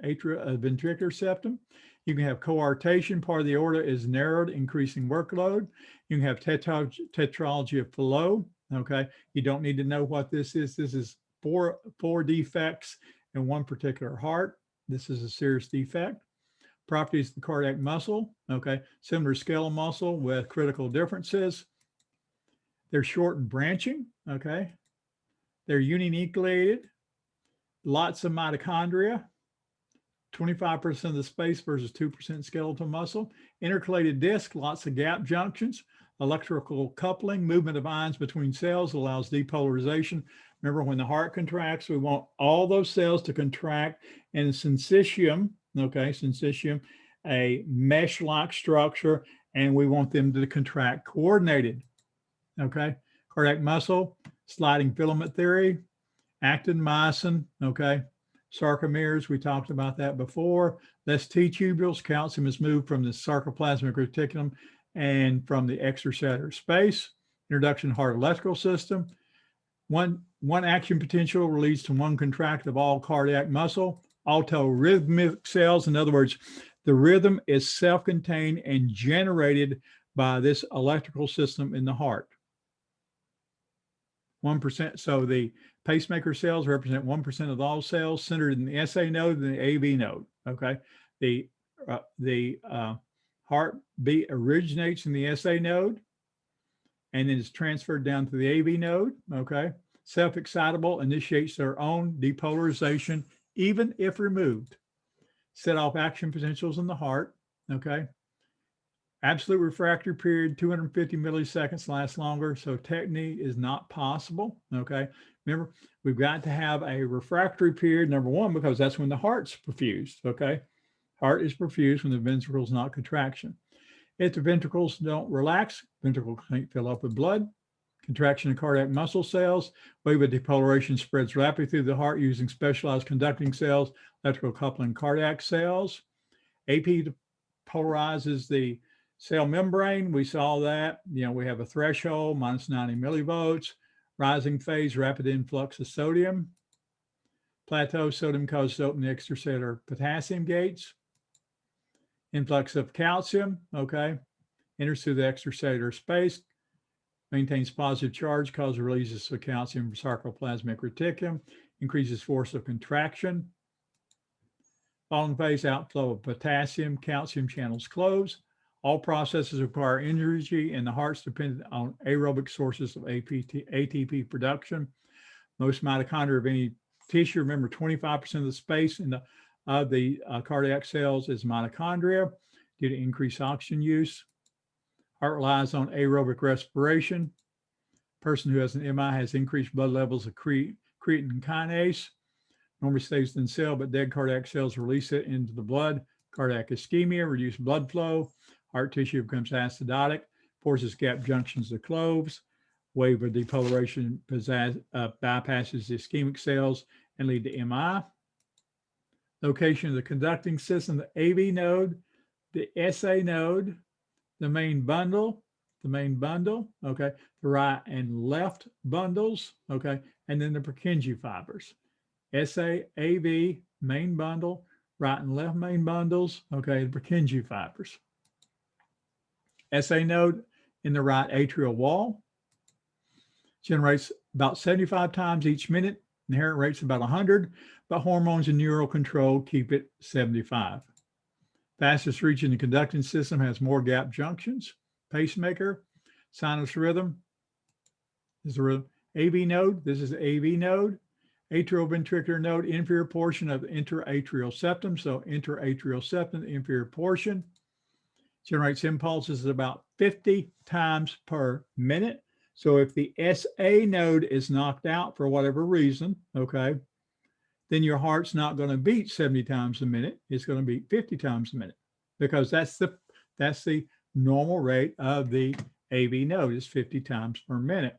ventricular septum. You can have coarctation. Part of the aorta is narrowed, increasing workload. You can have tetralogy of Fallot. Okay. You don't need to know what this is. This is four defects in one particular heart. This is a serious defect. Properties of the cardiac muscle, okay, similar skeletal muscle with critical differences. They're short and branching, okay. They're uninucleated, lots of mitochondria, 25% of the space versus 2% skeletal muscle. Intercalated disc, lots of gap junctions. Electrical coupling, movement of ions between cells allows depolarization. Remember, when the heart contracts, we want all those cells to contract, and syncytium, okay, syncytium, a mesh-like structure, and we want them to contract coordinated, okay? Cardiac muscle, sliding filament theory, actin, myosin, okay? Sarcomeres, we talked about that before. Less T-tubules, calcium is moved from the sarcoplasmic reticulum and from the extracellular space. Introduction of heart electrical system. One action potential leads to one contract of all cardiac muscle. Autorhythmic cells, in other words, the rhythm is self-contained and generated by this electrical system in the heart. 1%. So the pacemaker cells represent 1% of all cells centered in the SA node and the AV node. Okay. The heartbeat originates in the SA node and then is transferred down to the AV node. Okay. Self-excitable, initiates their own depolarization, even if removed. Set off action potentials in the heart. Okay. Absolute refractory period, 250 milliseconds, lasts longer. So technique is not possible. Okay. Remember, we've got to have a refractory period, number one, because that's when the heart's perfused. Okay. Heart is perfused when the ventricle's not contraction. If the ventricles don't relax, ventricle can't fill up with blood. Contraction of cardiac muscle cells. Wave of depolarization spreads rapidly through the heart using specialized conducting cells, electrical coupling cardiac cells. AP polarizes the cell membrane. We saw that. We have a threshold, minus 90 millivolts. Rising phase, rapid influx of sodium. Plateau, sodium causes open the extracellular potassium gates. Influx of calcium, okay. Enters through the extracellular space. Maintains positive charge, causes releases of calcium from sarcoplasmic reticulum, increases force of contraction. Following phase, outflow of potassium, calcium channels close. All processes require energy, and the heart's dependent on aerobic sources of ATP production. Most mitochondria of any tissue, remember 25% of the space in the cardiac cells is mitochondria due to increased oxygen use. Heart relies on aerobic respiration. Person who has an MI has increased blood levels of creatine kinase. Normally stays in the cell, but dead cardiac cells release it into the blood. Cardiac ischemia, reduced blood flow. Heart tissue becomes acidotic, forces gap junctions to close. Wave of depolarization bypasses the ischemic cells and lead to MI. Location of the conducting system, the AV node, the SA node, the main bundle, okay, the right and left bundles, okay, and then the Purkinje fibers. SA, AV, main bundle, right and left main bundles, okay, the Purkinje fibers. SA node in the right atrial wall generates about 75 times each minute. Inherent rate's about 100, but hormones and neural control keep it 75. Fastest region in the conducting system has more gap junctions. Pacemaker, sinus rhythm is the rhythm. AV node, this is the AV node. Atrioventricular node, inferior portion of the interatrial septum. So interatrial septum, the inferior portion, generates impulses at about 50 times per minute. So if the SA node is knocked out for whatever reason, okay, then your heart's not going to beat 70 times a minute. It's going to beat 50 times a minute because that's the normal rate of the AV node is 50 times per minute.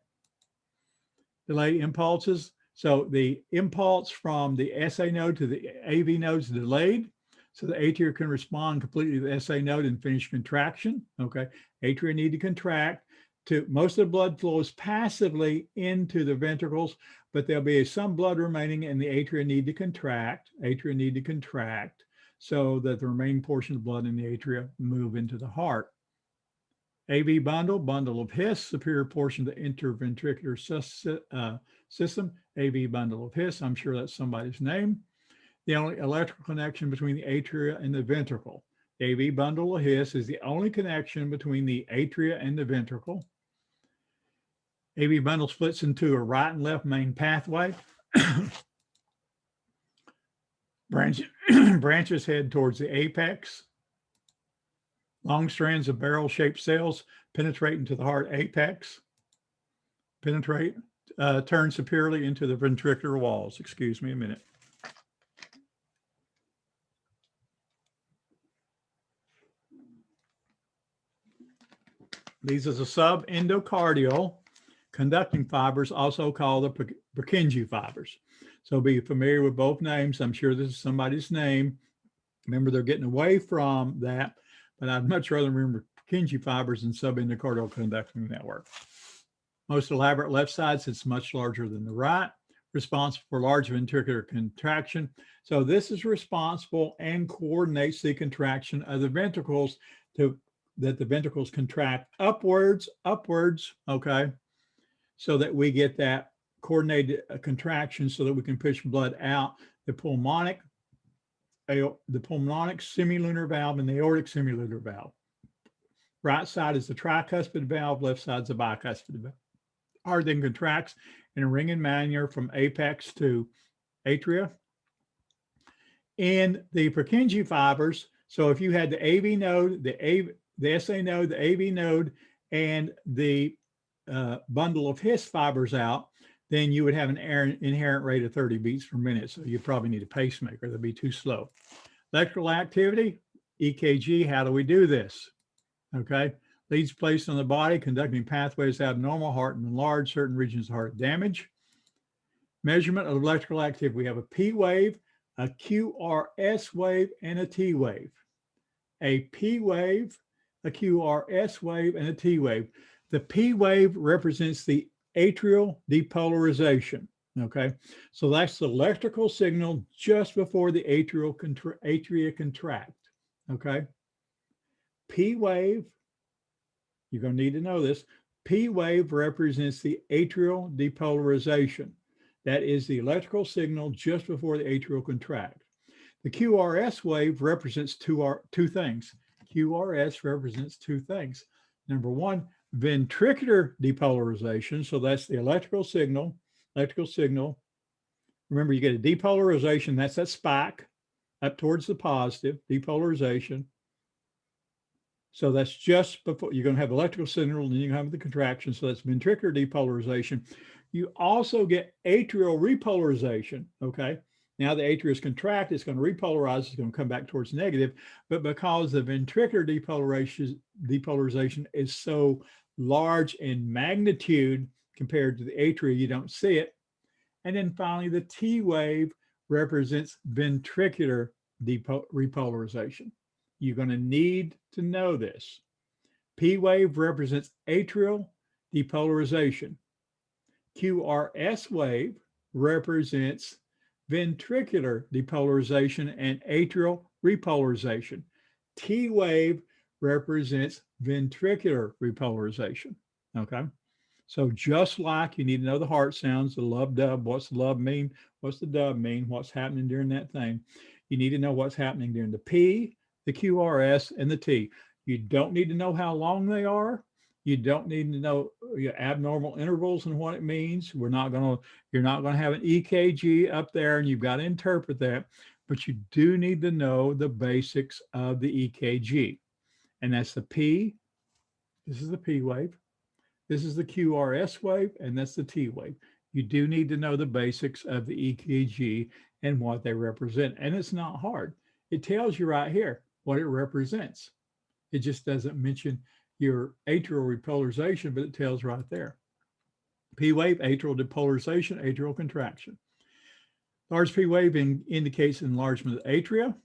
Delay impulses. So the impulse from the SA node to the AV node is delayed. So the atria can respond completely to the SA node and finish contraction. Okay. Atria need to contract. Most of the blood flows passively into the ventricles, but there'll be some blood remaining and the atria need to contract. Atria need to contract so that the remaining portion of blood in the atria move into the heart. AV bundle of His, superior portion of the interventricular system, AV bundle of His. I'm sure that's somebody's name. The only electrical connection between the atria and the ventricle. The AV bundle of His is the only connection between the atria and the ventricle. AV bundle splits into a right and left main pathway. Branches head towards the apex. Long strands of barrel-shaped cells penetrate into the heart apex. Turn superiorly into the ventricular walls. Excuse me a minute. These are the subendocardial conducting fibers, also called the Purkinje fibers. So be familiar with both names. I'm sure this is somebody's name. Remember, they're getting away from that, but I'd much rather remember Purkinje fibers than subendocardial conducting network. Most elaborate left sides, it's much larger than the right, responsible for large ventricular contraction. So this is responsible and coordinates the contraction of the ventricles that the ventricles contract upwards, okay, so that we get that coordinated contraction so that we can push blood out. The pulmonic semilunar valve and the aortic semilunar valve. Right side is the tricuspid valve, left side is the bicuspid valve. Heart then contracts in a ringing manner from apex to atria. In the Purkinje fibers, so if you had the AV node, the SA node, the AV node, and the bundle of His fibers out, then you would have an inherent rate of 30 beats per minute. So you probably need a pacemaker. That'd be too slow. Electrical activity, EKG, how do we do this? Okay, leads placed on the body, conducting pathways abnormal, heart enlarged, certain regions of heart damage. Measurement of electrical activity. We have a P wave, a QRS wave, and a T wave. A P wave, a QRS wave, and a T wave. The P wave represents the atrial depolarization, okay? So that's the electrical signal just before the atria contract, okay? P wave, you're going to need to know this, P wave represents the atrial depolarization. That is the electrical signal just before the atrial contract. The QRS wave represents two things. QRS represents two things. Number one, ventricular depolarization. So that's the electrical signal. Remember, you get a depolarization. That's that spike up towards the positive, depolarization. So that's just before you're going to have electrical signal and then you have the contraction. So that's ventricular depolarization. You also get atrial repolarization. Okay. Now the atria is contracted, it's going to repolarize, it's going to come back towards negative. But because the ventricular depolarization is so large in magnitude compared to the atria, you don't see it. And then finally, the T wave represents ventricular repolarization. You're going to need to know this. P wave represents atrial depolarization. QRS wave represents ventricular depolarization and atrial repolarization. T wave represents ventricular repolarization. Okay. So just like you need to know the heart sounds, the lub dub, what's the lub mean? What's the dub mean? What's happening during that thing? You need to know what's happening during the P, the QRS, and the T. You don't need to know how long they are. You don't need to know your abnormal intervals and what it means. You're not going to have an EKG up there and you've got to interpret that, but you do need to know the basics of the EKG. And that's the P. This is the P wave. This is the QRS wave, and that's the T wave. You do need to know the basics of the EKG and what they represent. And it's not hard. It tells you right here what it represents. It just doesn't mention your atrial repolarization, but it tells right there. P wave, atrial depolarization, atrial contraction. Large P wave indicates enlargement of the atria.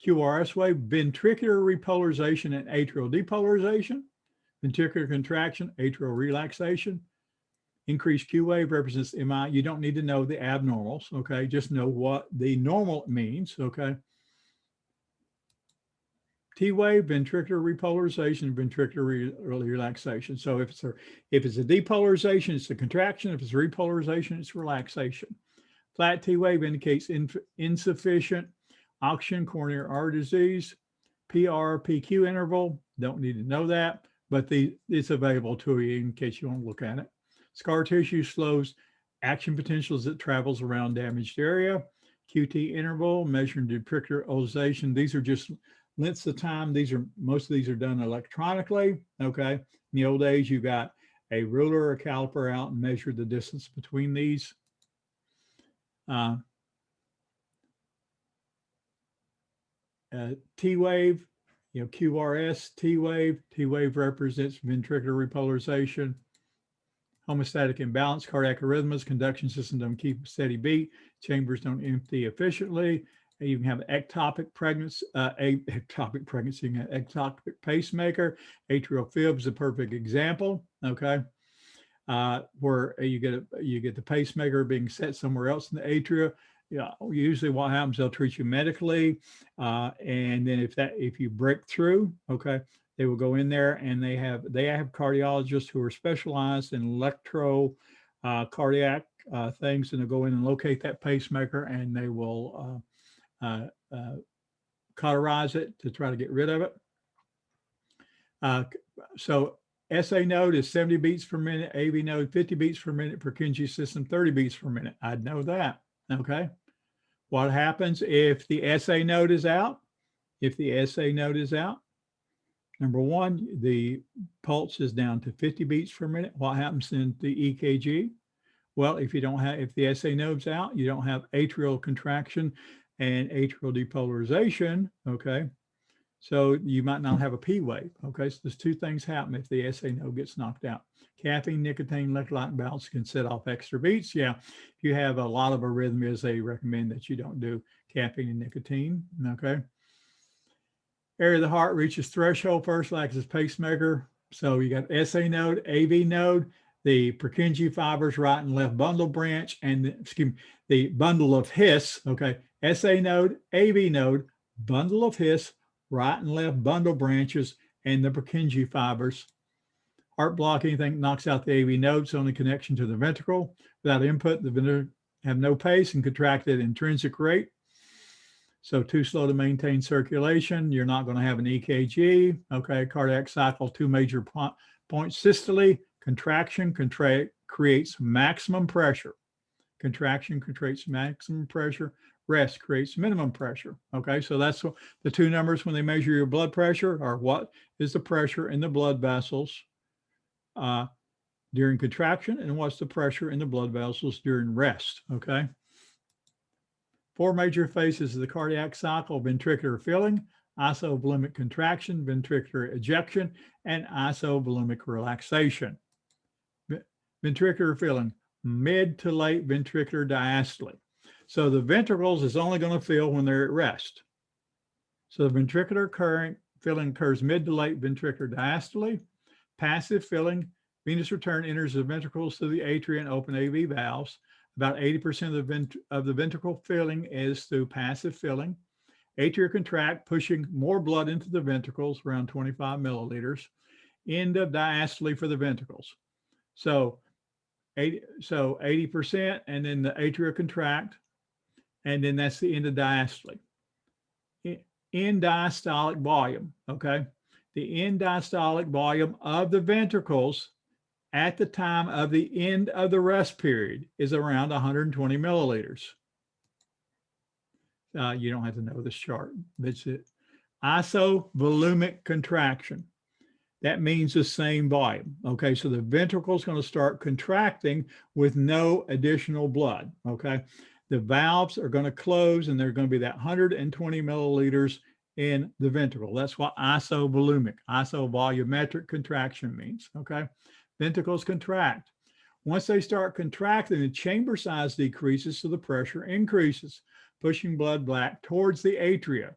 QRS wave, ventricular repolarization and atrial depolarization. Ventricular contraction, atrial relaxation. Increased Q wave represents MI. You don't need to know the abnormals, okay? Just know what the normal means, okay? T wave, ventricular repolarization, ventricular relaxation. So if it's a depolarization, it's a contraction. If it's a repolarization, it's relaxation. Flat T wave indicates insufficient oxygen, coronary artery disease. PR, PQ interval, don't need to know that, but it's available to you in case you want to look at it. Scar tissue slows action potential as it travels around damaged area. QT interval, measuring ventricular. These are just lengths of time. Most of these are done electronically. Okay. In the old days, you got a ruler or caliper out and measured the distance between these. T wave, QRS, T wave represents ventricular repolarization. Homeostatic imbalance, cardiac arrhythmias, conduction system don't keep a steady beat, chambers don't empty efficiently. You can have ectopic pregnancy, ectopic pacemaker. Atrial fib is a perfect example. Okay, where you get the pacemaker being set somewhere else in the atria. Yeah, usually what happens, they'll treat you medically, and then if you break through, okay, they will go in there and they have cardiologists who are specialized in electro cardiac things, and they'll go in and locate that pacemaker and they will cauterize it to try to get rid of it. So SA node is 70 beats per minute, AV node 50 beats per minute, Purkinje system 30 beats per minute. I'd know that. Okay. What happens if the SA node is out? If the SA node is out, number one, the pulse is down to 50 beats per minute. What happens in the EKG? Well, if the SA node's out, you don't have atrial contraction and atrial depolarization. Okay. So you might not have a P wave. Okay. So there's two things happen if the SA node gets knocked out. Caffeine, nicotine, electrolyte balance can set off extra beats. Yeah. If you have a lot of arrhythmias, they recommend that you don't do caffeine and nicotine. Okay. Area of the heart reaches threshold first, like this pacemaker. So you got SA node, AV node, the Purkinje fibers, right and left bundle branch, and the bundle of His. Okay. SA node, AV node, bundle of His, right and left bundle branches, and the Purkinje fibers. Heart block, anything knocks out the AV nodes, only connection to the ventricle. Without input, the ventricle have no pace and contracted intrinsic rate. So too slow to maintain circulation, you're not going to have an EKG. Okay, cardiac cycle, two major points. Systole, contraction creates maximum pressure. Contraction creates maximum pressure. Rest creates minimum pressure. Okay, so that's the two numbers when they measure your blood pressure are what is the pressure in the blood vessels during contraction and what's the pressure in the blood vessels during rest. Okay. Four major phases of the cardiac cycle: ventricular filling, isovolumic contraction, ventricular ejection, and isovolumic relaxation. Ventricular filling, mid to late ventricular diastole. So the ventricles is only going to fill when they're at rest. So the ventricular current filling occurs mid to late ventricular diastole. Passive filling, venous return enters the ventricles through the atria and open AV valves. About 80% of the ventricle filling is through passive filling. Atria contract, pushing more blood into the ventricles, around 25 milliliters. End of diastole for the ventricles. So 80%, and then the atria contract, and then that's the end of diastole. End diastolic volume, okay? The end diastolic volume of the ventricles at the time of the end of the rest period is around 120 milliliters. You don't have to know this chart. That's it. Isovolumic contraction. That means the same volume. Okay, so the ventricle is going to start contracting with no additional blood. Okay, the valves are going to close and they're going to be that 120 milliliters in the ventricle. That's what isovolumic, isovolumetric contraction means. Okay, ventricles contract. Once they start contracting, the chamber size decreases, so the pressure increases, pushing blood back towards the atria.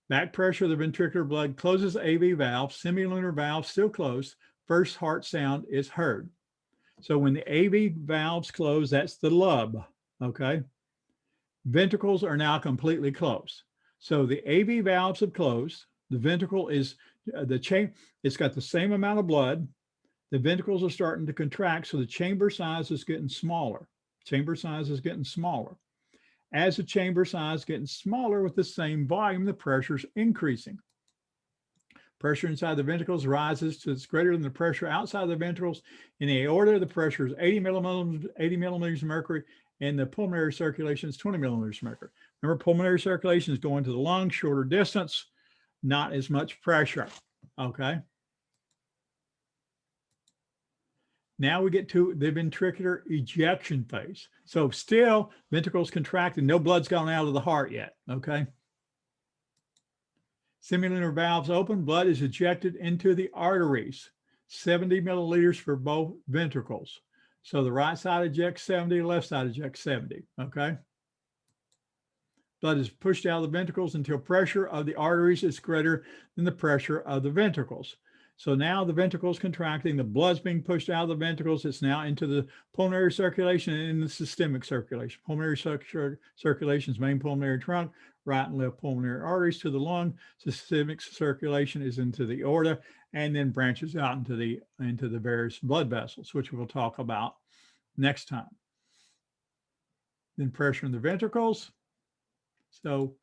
Back pressure of the ventricular blood closes AV valve, semilunar valve still closed, first heart sound is heard. So when the AV valves close, that's the lub, okay? Ventricles are now completely closed. So the AV valves have closed, the ventricle is, it's got the same amount of blood, the ventricles are starting to contract, so the chamber size is getting smaller. Chamber size is getting smaller. As the chamber size is getting smaller with the same volume, the pressure is increasing. Pressure inside the ventricles rises to it's greater than the pressure outside the ventricles. In the aorta, the pressure is 80 millimeters of mercury, and the pulmonary circulation is 20 millimeters of mercury. Remember, pulmonary circulation is going to the lungs, shorter distance, not as much pressure, okay? Now we get to the ventricular ejection phase. So still ventricles contracted, no blood's gone out of the heart yet, okay? Semilunar valves open, blood is ejected into the arteries, 70 milliliters for both ventricles. So the right side ejects 70, left side ejects 70, okay? Blood is pushed out of the ventricles until pressure of the arteries is greater than the pressure of the ventricles. So now the ventricles contracting, the blood's being pushed out of the ventricles. It's now into the pulmonary circulation and in the systemic circulation. Pulmonary circulation is main pulmonary trunk, right and left pulmonary arteries to the lung. Systemic circulation is into the aorta and then branches out into the various blood vessels, which we'll talk about next time. Then pressure in the ventricles. So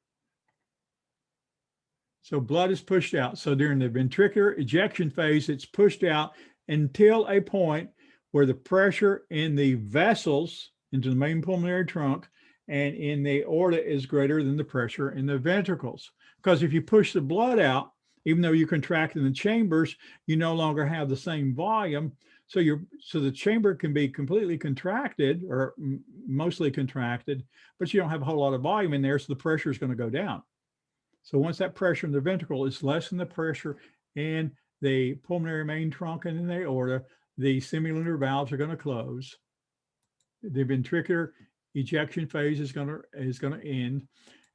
blood is pushed out. So during the ventricular ejection phase, it's pushed out until a point where the pressure in the vessels into the main pulmonary trunk and in the aorta is greater than the pressure in the ventricles. Because if you push the blood out, even though you contract in the chambers, you no longer have the same volume. So the chamber can be completely contracted or mostly contracted, but you don't have a whole lot of volume in there, so the pressure is going to go down. So once that pressure in the ventricle is less than the pressure in the pulmonary main trunk and in the aorta, the semilunar valves are going to close. The ventricular ejection phase is going to end.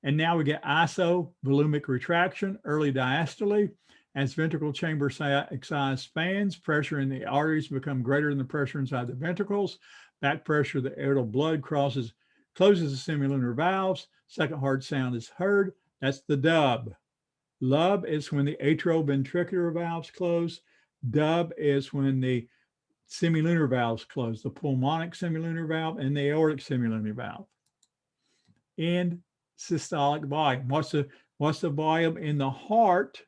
And now we get isovolumic retraction, early diastole. As ventricle chamber size expands, pressure in the arteries become greater than the pressure inside the ventricles. Back pressure of the aortal blood closes the semilunar valves. Second heart sound is heard. That's the dub. Lub is when the atrioventricular valves close. Dub is when the semilunar valves close, the pulmonic semilunar valve and the aortic semilunar valve. End systolic volume. What's the volume in the heart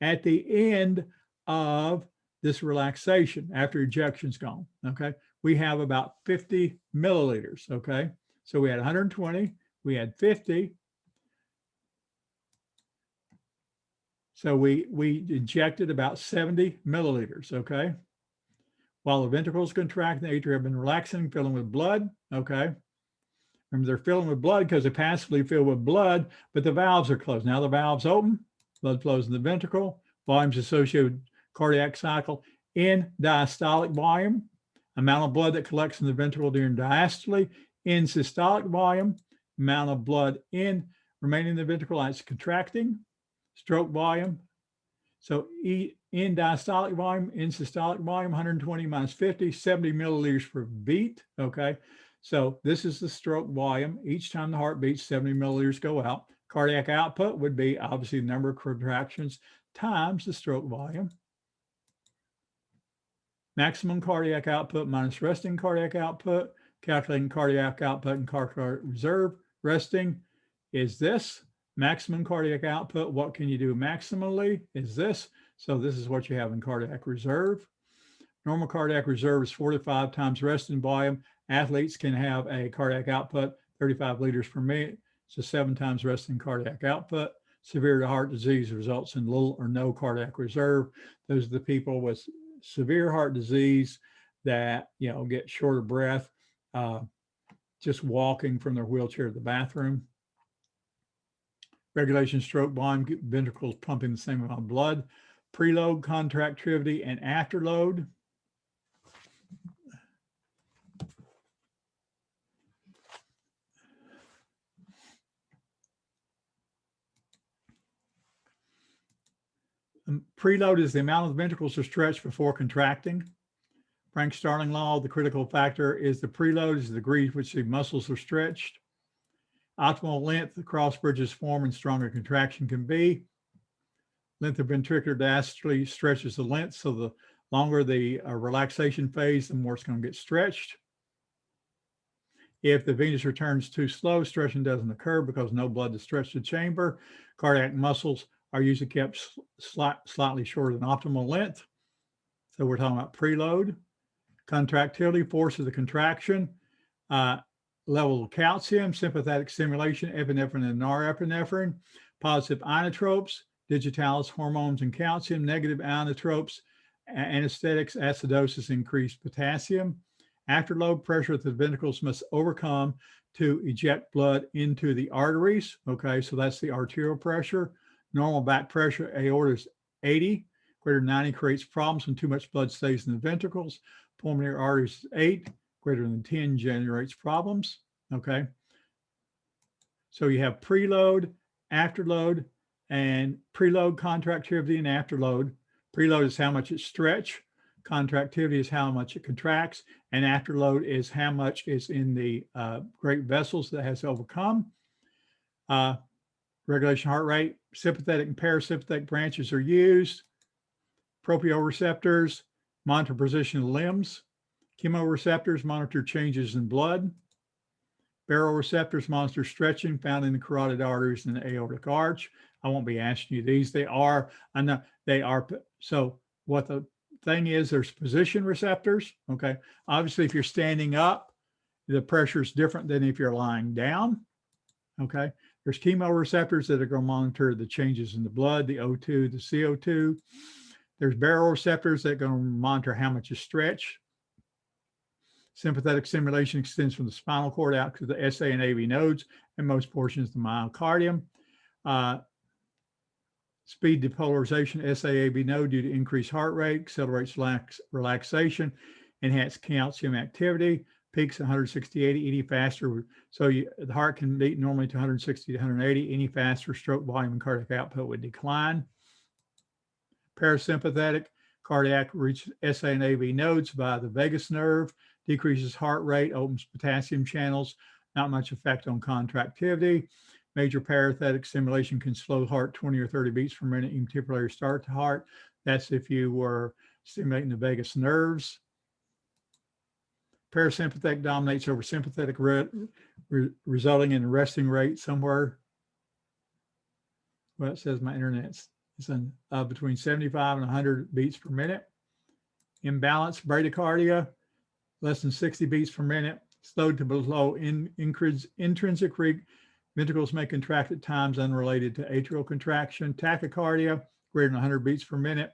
at the end of this relaxation after ejection's gone? Okay, we have about 50 milliliters. Okay, so we had 120, we had 50. So we injected about 70 milliliters. Okay, while the ventricles contract, the atria have been relaxing, filling with blood. Okay. Remember, they're filling with blood because they passively fill with blood, but the valves are closed. Now the valves open, blood flows in the ventricle, volumes associated with cardiac cycle in diastolic volume, amount of blood that collects in the ventricle during diastole, in systolic volume, amount of blood in remaining in the ventricle as it's contracting, stroke volume. So in diastolic volume, in systolic volume, 120 minus 50, 70 milliliters per beat. Okay. So this is the stroke volume. Each time the heart beats, 70 milliliters go out. Cardiac output would be obviously the number of contractions times the stroke volume. Maximum cardiac output minus resting cardiac output. Calculating cardiac output and cardiac reserve. Resting is this. Maximum cardiac output, what can you do maximally, is this. So this is what you have in cardiac reserve. Normal cardiac reserve is 45 times resting volume. Athletes can have a cardiac output 35 liters per minute, so 7 times resting cardiac output. Severe heart disease results in little or no cardiac reserve. Those are the people with severe heart disease that, you know, get short of breath just walking from their wheelchair to the bathroom. Regulation stroke volume, ventricles pumping the same amount of blood. Preload contractility and afterload. Preload is the amount of ventricles are stretched before contracting. Frank-Starling law, the critical factor is the preload is the degree to which the muscles are stretched. Optimal length, the cross bridges form and stronger contraction can be. Length of ventricular diastole stretches the length, so the longer the relaxation phase, the more it's going to get stretched. If the venous returns too slow, stretching doesn't occur because no blood to stretch the chamber. Cardiac muscles are usually kept slightly shorter than optimal length. So we're talking about preload. Contractility, force of the contraction, level of calcium, sympathetic stimulation, epinephrine and norepinephrine, positive inotropes, digitalis, hormones and calcium, negative inotropes, anesthetics, acidosis, increased potassium. Afterload, pressure that the ventricles must overcome to eject blood into the arteries. Okay, so that's the arterial pressure. Normal back pressure, aorta is 80. Greater than 90 creates problems when too much blood stays in the ventricles. Pulmonary arteries is 8. Greater than 10 generates problems. Okay. So you have preload, afterload, and preload contractility and afterload. Preload is how much it stretch. Contractility is how much it contracts. And afterload is how much is in the great vessels that has overcome. Regulation heart rate, sympathetic and parasympathetic branches are used. Proprioceptors monitor position of limbs. Chemoreceptors monitor changes in blood. Baroreceptors monitor stretching found in the carotid arteries and the aortic arch. I won't be asking you these. They are, I know they are. So what the thing is, there's position receptors. Okay. Obviously, if you're standing up, the pressure is different than if you're lying down. Okay. There's chemoreceptors that are going to monitor the changes in the blood, the O2, the CO2. There's baroreceptors that are going to monitor how much you stretch. Sympathetic stimulation extends from the spinal cord out to the SA and AV nodes and most portions of the myocardium. Speed depolarization, SA-AV node due to increased heart rate, accelerates relaxation, enhance calcium activity, peaks 160-80, any faster. So the heart can beat normally to 160 to 180, any faster, stroke volume and cardiac output would decline. Parasympathetic, cardiac reaches SA and AV nodes via the vagus nerve, decreases heart rate, opens potassium channels, not much effect on contractility. Major parasympathetic stimulation can slow heart 20 or 30 beats per minute, even temporarily start the heart. That's if you were stimulating the vagus nerves. Parasympathetic dominates over sympathetic, resulting in a resting rate somewhere well, it says my internet's in, between 75 and 100 beats per minute. Imbalance bradycardia, less than 60 beats per minute. Slowed to below intrinsic rate. Ventricles may contract at times unrelated to atrial contraction. Tachycardia, greater than 100 beats per minute.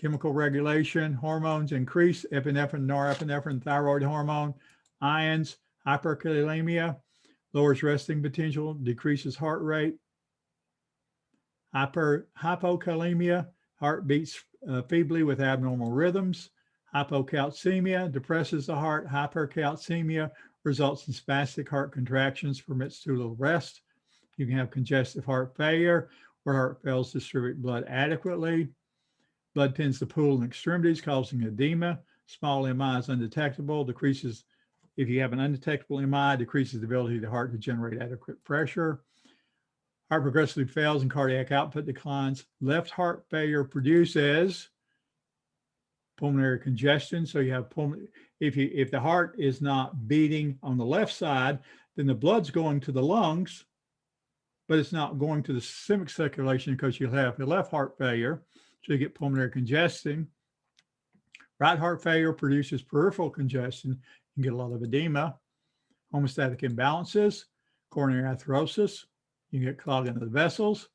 Chemical regulation, hormones increase, epinephrine, norepinephrine, thyroid hormone, ions, hyperkalemia, lowers resting potential, decreases heart rate. Hypokalemia, heart beats feebly with abnormal rhythms. Hypocalcemia depresses the heart. Hypercalcemia results in spastic heart contractions, permits too little rest. You can have congestive heart failure, where heart fails to distribute blood adequately. Blood tends to pool in extremities, causing edema. Small MI is undetectable, decreases, if you have an undetectable MI, decreases the ability of the heart to generate adequate pressure. Heart progressively fails and cardiac output declines. Left heart failure produces pulmonary congestion. So you have if the heart is not beating on the left side, then the blood's going to the lungs, but it's not going to the systemic circulation because you have the left heart failure. So you get pulmonary congestion. Right heart failure produces peripheral congestion. You get a lot of edema. Homeostatic imbalances, coronary atherosclerosis. You get clogging of the vessels.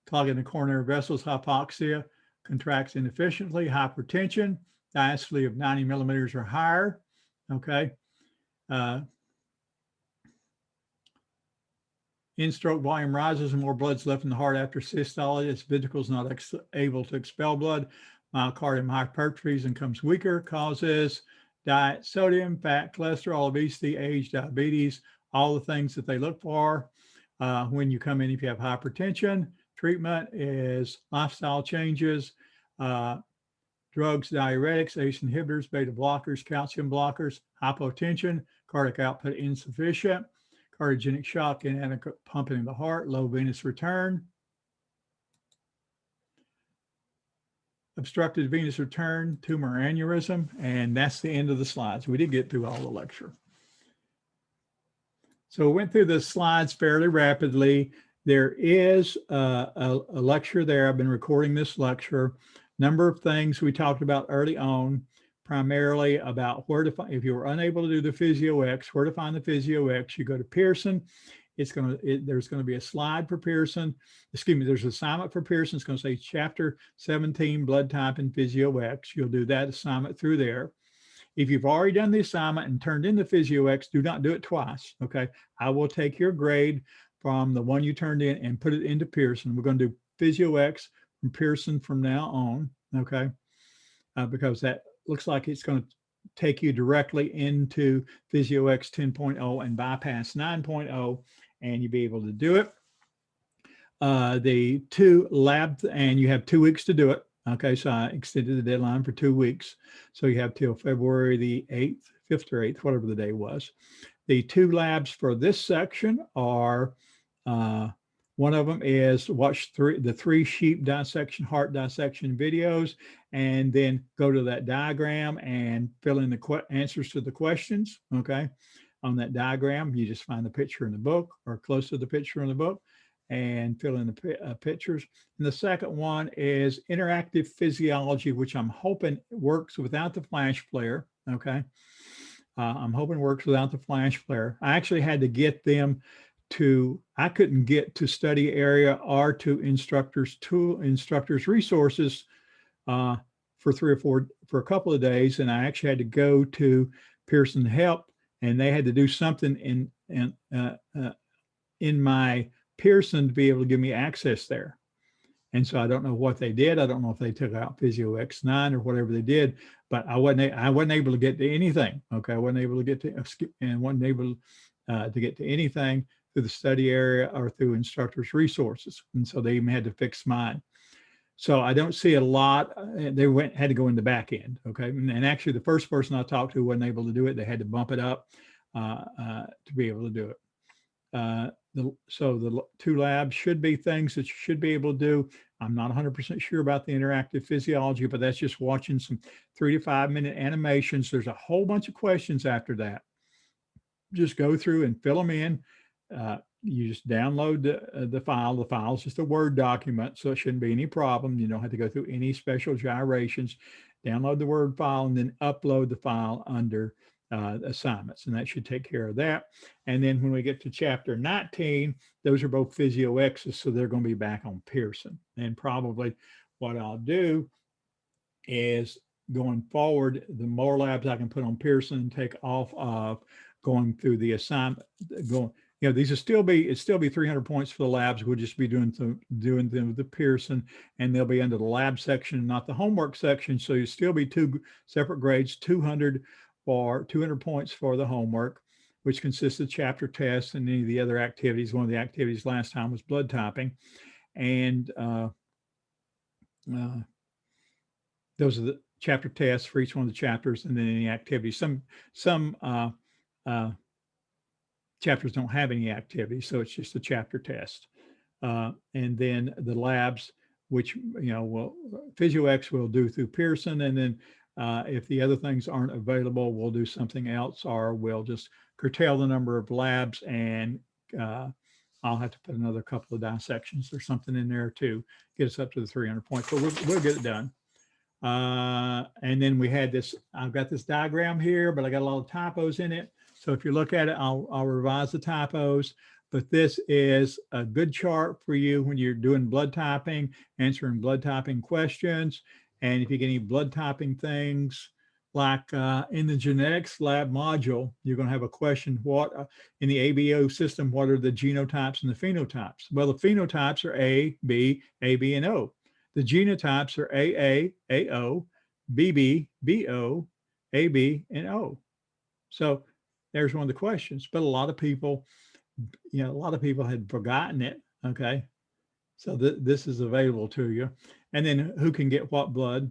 Clogging the coronary vessels, hypoxia, contracts inefficiently, hypertension, diastole of 90 millimeters or higher. Okay. In-stroke volume rises and more blood's left in the heart after systole. Its ventricles not able to expel blood. Myocardium hypertrophies and becomes weaker. Causes diet, sodium, fat, cholesterol, obesity, age, diabetes, all the things that they look for when you come in if you have hypertension. Treatment is lifestyle changes, drugs, diuretics, ACE inhibitors, beta blockers, calcium blockers, hypotension, cardiac output insufficient, cardiogenic shock, inadequate pumping of the heart, low venous return, obstructed venous return, tumor aneurysm, and that's the end of the slides. We did get through all the lecture. So we went through the slides fairly rapidly. There is a lecture there. I've been recording this lecture. Number of things we talked about early on, primarily about where to find, if you were unable to do the PhysioX, where to find the PhysioX. You go to Pearson. There's going to be a slide for Pearson. Excuse me, there's an assignment for Pearson. It's going to say Chapter 17, Blood Type and PhysioX. You'll do that assignment through there. If you've already done the assignment and turned in the PhysioX, do not do it twice, okay? I will take your grade from the one you turned in and put it into Pearson. We're going to do PhysioX from Pearson from now on, okay? Because that looks like it's going to take you directly into PhysioX 10.0 and bypass 9.0, and you'll be able to do it. The two labs, and you have 2 weeks to do it. Okay, so I extended the deadline for 2 weeks. So you have till February the 8th, 5th or 8th, whatever the day was. The 2 labs for this section are, one of them is watch the 3 sheep dissection, heart dissection videos, and then go to that diagram and fill in the answers to the questions, okay? On that diagram, you just find the picture in the book or close to the picture in the book and fill in the pictures. And the second one is interactive physiology, which I'm hoping works without the flash player, okay? I'm hoping works without the flash player. I actually had to get them to, I couldn't get to study area or to instructors resources for 3 or 4, for a couple of days. And I actually had to go to Pearson Help, and they had to do something in my Pearson to be able to give me access there. And so I don't know what they did. I don't know if they took out PhysioX 9 or whatever they did, but I wasn't able to get to anything. Okay, I wasn't able to get to get to anything through the study area or through instructors resources. And so they even had to fix mine. So I don't see a lot. They had to go in the back end. Okay, and actually the first person I talked to wasn't able to do it. They had to bump it up to be able to do it. So the 2 labs should be things that you should be able to do. I'm not 100% sure about the interactive physiology, but that's just watching some 3 to 5 minute animations. There's a whole bunch of questions after that. Just go through and fill them in. you just download the file. The file is just a Word document, so it shouldn't be any problem. You don't have to go through any special gyrations. Download the Word file and then upload the file under assignments, and that should take care of that. And then when we get to chapter 19, those are both Physio X's, so they're going to be back on Pearson. And probably what I'll do is going forward, the more labs I can put on Pearson and take off of going through the assignment, going, you know, these will still be, it's still be 300 points for the labs. We'll just be doing them with the Pearson, and they'll be under the lab section, not the homework section. So you still be 2 separate grades, 200 points for the homework, which consists of chapter tests and any of the other activities. One of the activities last time was blood typing, and those are the chapter tests for each one of the chapters, and then any activities. Some chapters don't have any activities, so it's just a chapter test. And then the labs, which, you know, PhysioX will do through Pearson, and then if the other things aren't available, we'll do something else, or we'll just curtail the number of labs, and I'll have to put another couple of dissections or something in there to get us up to the 300 points, but we'll get it done. And then we had this, I've got this diagram here, but I got a lot of typos in it. So if you look at it, I'll revise the typos, but this is a good chart for you when you're doing blood typing, answering blood typing questions. And if you get any blood typing things, like in the genetics lab module, you're going to have a question, what in the ABO system, what are the genotypes and the phenotypes? Well, the phenotypes are A, B, and O. The genotypes are AA, AO, BB, BO, AB, and O. So there's one of the questions, but a lot of people, you know, a lot of people had forgotten it. Okay. So this is available to you. And then who can get what blood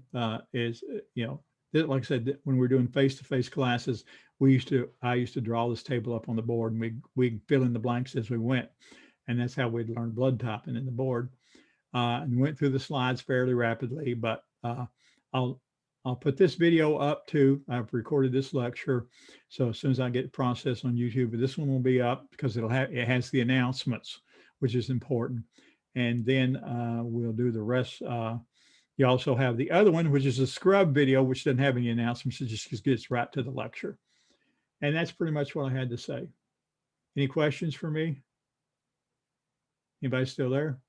is, you know, like I said, when we're doing face-to-face classes, I used to draw this table up on the board, and we fill in the blanks as we went. And that's how we'd learn blood typing in the board. And went through the slides fairly rapidly, but I'll put this video up too. I've recorded this lecture, so as soon as I get it processed on YouTube, but this one will be up because it has the announcements, which is important. And then we'll do the rest. You also have the other one, which is a scrub video, which doesn't have any announcements. It just gets right to the lecture. And that's pretty much what I had to say. Any questions for me? Anybody still there?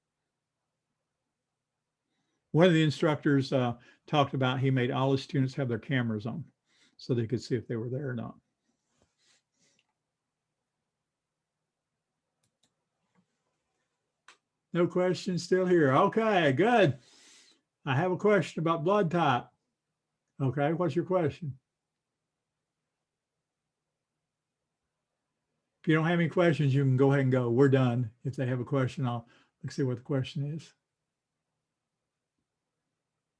One of the instructors talked about he made all his students have their cameras on so they could see if they were there or not. No questions still here. Okay, good. I have a question about blood type. Okay, what's your question? If you don't have any questions, you can go ahead and go. We're done. If they have a question, let's see what the question is.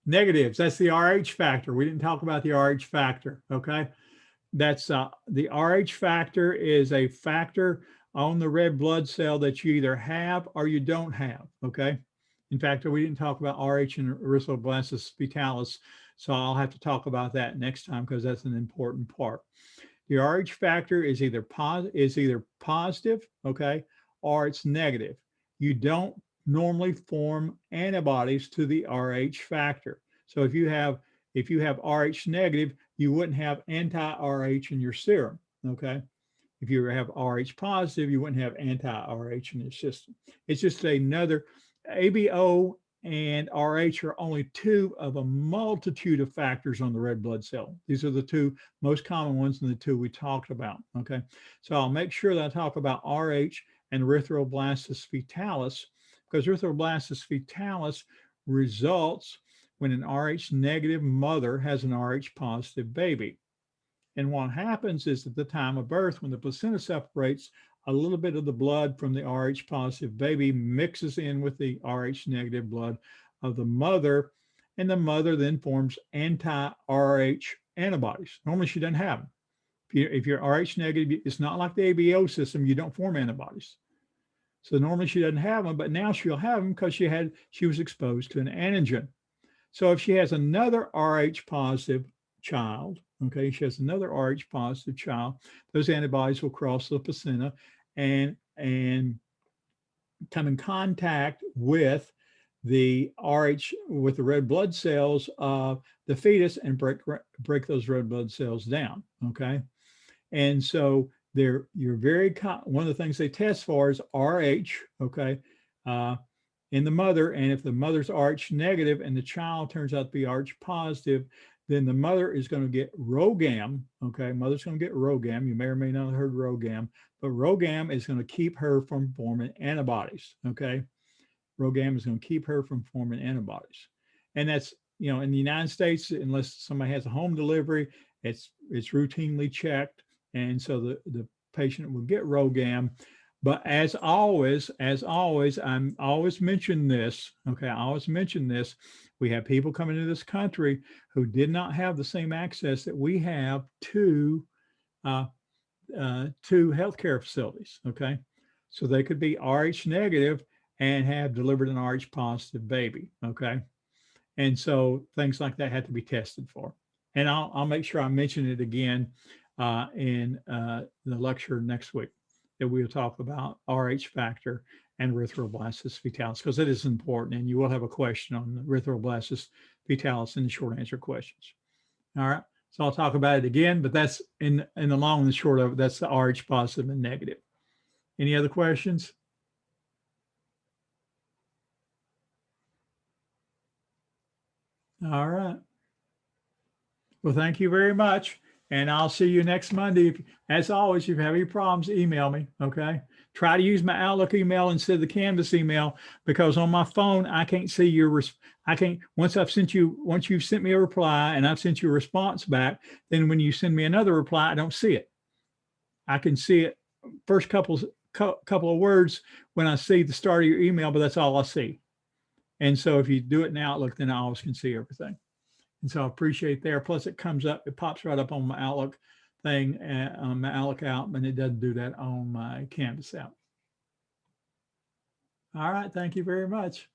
Negatives, that's the RH factor. We didn't talk about the RH factor, okay? That's the RH factor is a factor on the red blood cell that you either have or you don't have, okay? In fact, we didn't talk about RH and erythroblastus fetalis, so I'll have to talk about that next time because that's an important part. The RH factor is either positive, okay, or it's negative. You don't normally form antibodies to the RH factor. So if you have RH negative, you wouldn't have anti-RH in your serum, okay? If you have RH positive, you wouldn't have anti-RH in your system. It's just another, ABO and RH are only 2 of a multitude of factors on the red blood cell. These are the 2 most common ones and the 2 we talked about, okay? So I'll make sure that I talk about RH and erythroblastus fetalis, because erythroblastus fetalis results when an RH negative mother has an RH positive baby. And what happens is at the time of birth, when the placenta separates, a little bit of the blood from the RH positive baby mixes in with the RH negative blood of the mother, and the mother then forms anti-RH antibodies. Normally she doesn't have them. If you're RH negative, it's not like the ABO system, you don't form antibodies. So normally she doesn't have them, but now she'll have them because she was exposed to an antigen. So if she has another RH positive child, okay, she has another RH positive child, those antibodies will cross the placenta and come in contact with the RH, with the red blood cells of the fetus and break those red blood cells down. Okay. And so you're very, one of the things they test for is RH. Okay. Uh, in the mother. And if the mother's RH negative and the child turns out to be RH positive, then the mother is going to get RhoGAM. Okay. Mother's going to get RhoGAM. You may or may not have heard RhoGAM, but RhoGAM is going to keep her from forming antibodies. Okay. RhoGAM is going to keep her from forming antibodies. And that's, in the United States, unless somebody has a home delivery, it's routinely checked. And so the patient will get RhoGAM. But as always, I'm always mention this. Okay, I always mention this. We have people coming into this country who did not have the same access that we have to healthcare facilities. Okay, so they could be RH negative and have delivered an RH positive baby. Okay, and so things like that had to be tested for. And I'll make sure I mention it again in the lecture next week, that we'll talk about RH factor and erythroblastus fetalis, because it is important. And you will have a question on the erythroblastus fetalis in the short answer questions. All right. So I'll talk about it again, but that's in the long and the short of it, that's the RH positive and negative. Any other questions? All right. Well, thank you very much. And I'll see you next Monday. As always, if you have any problems, email me. Okay. Try to use my Outlook email instead of the Canvas email, because on my phone, I can't see your, once you've sent me a reply and I've sent you a response back, then when you send me another reply, I don't see it. I can see it first couple of words when I see the start of your email, but that's all I see. And so if you do it in Outlook, then I always can see everything. And so I appreciate there. Plus it comes up, it pops right up on my Outlook thing, on my Outlook app, and it doesn't do that on my Canvas app. All right. Thank you very much.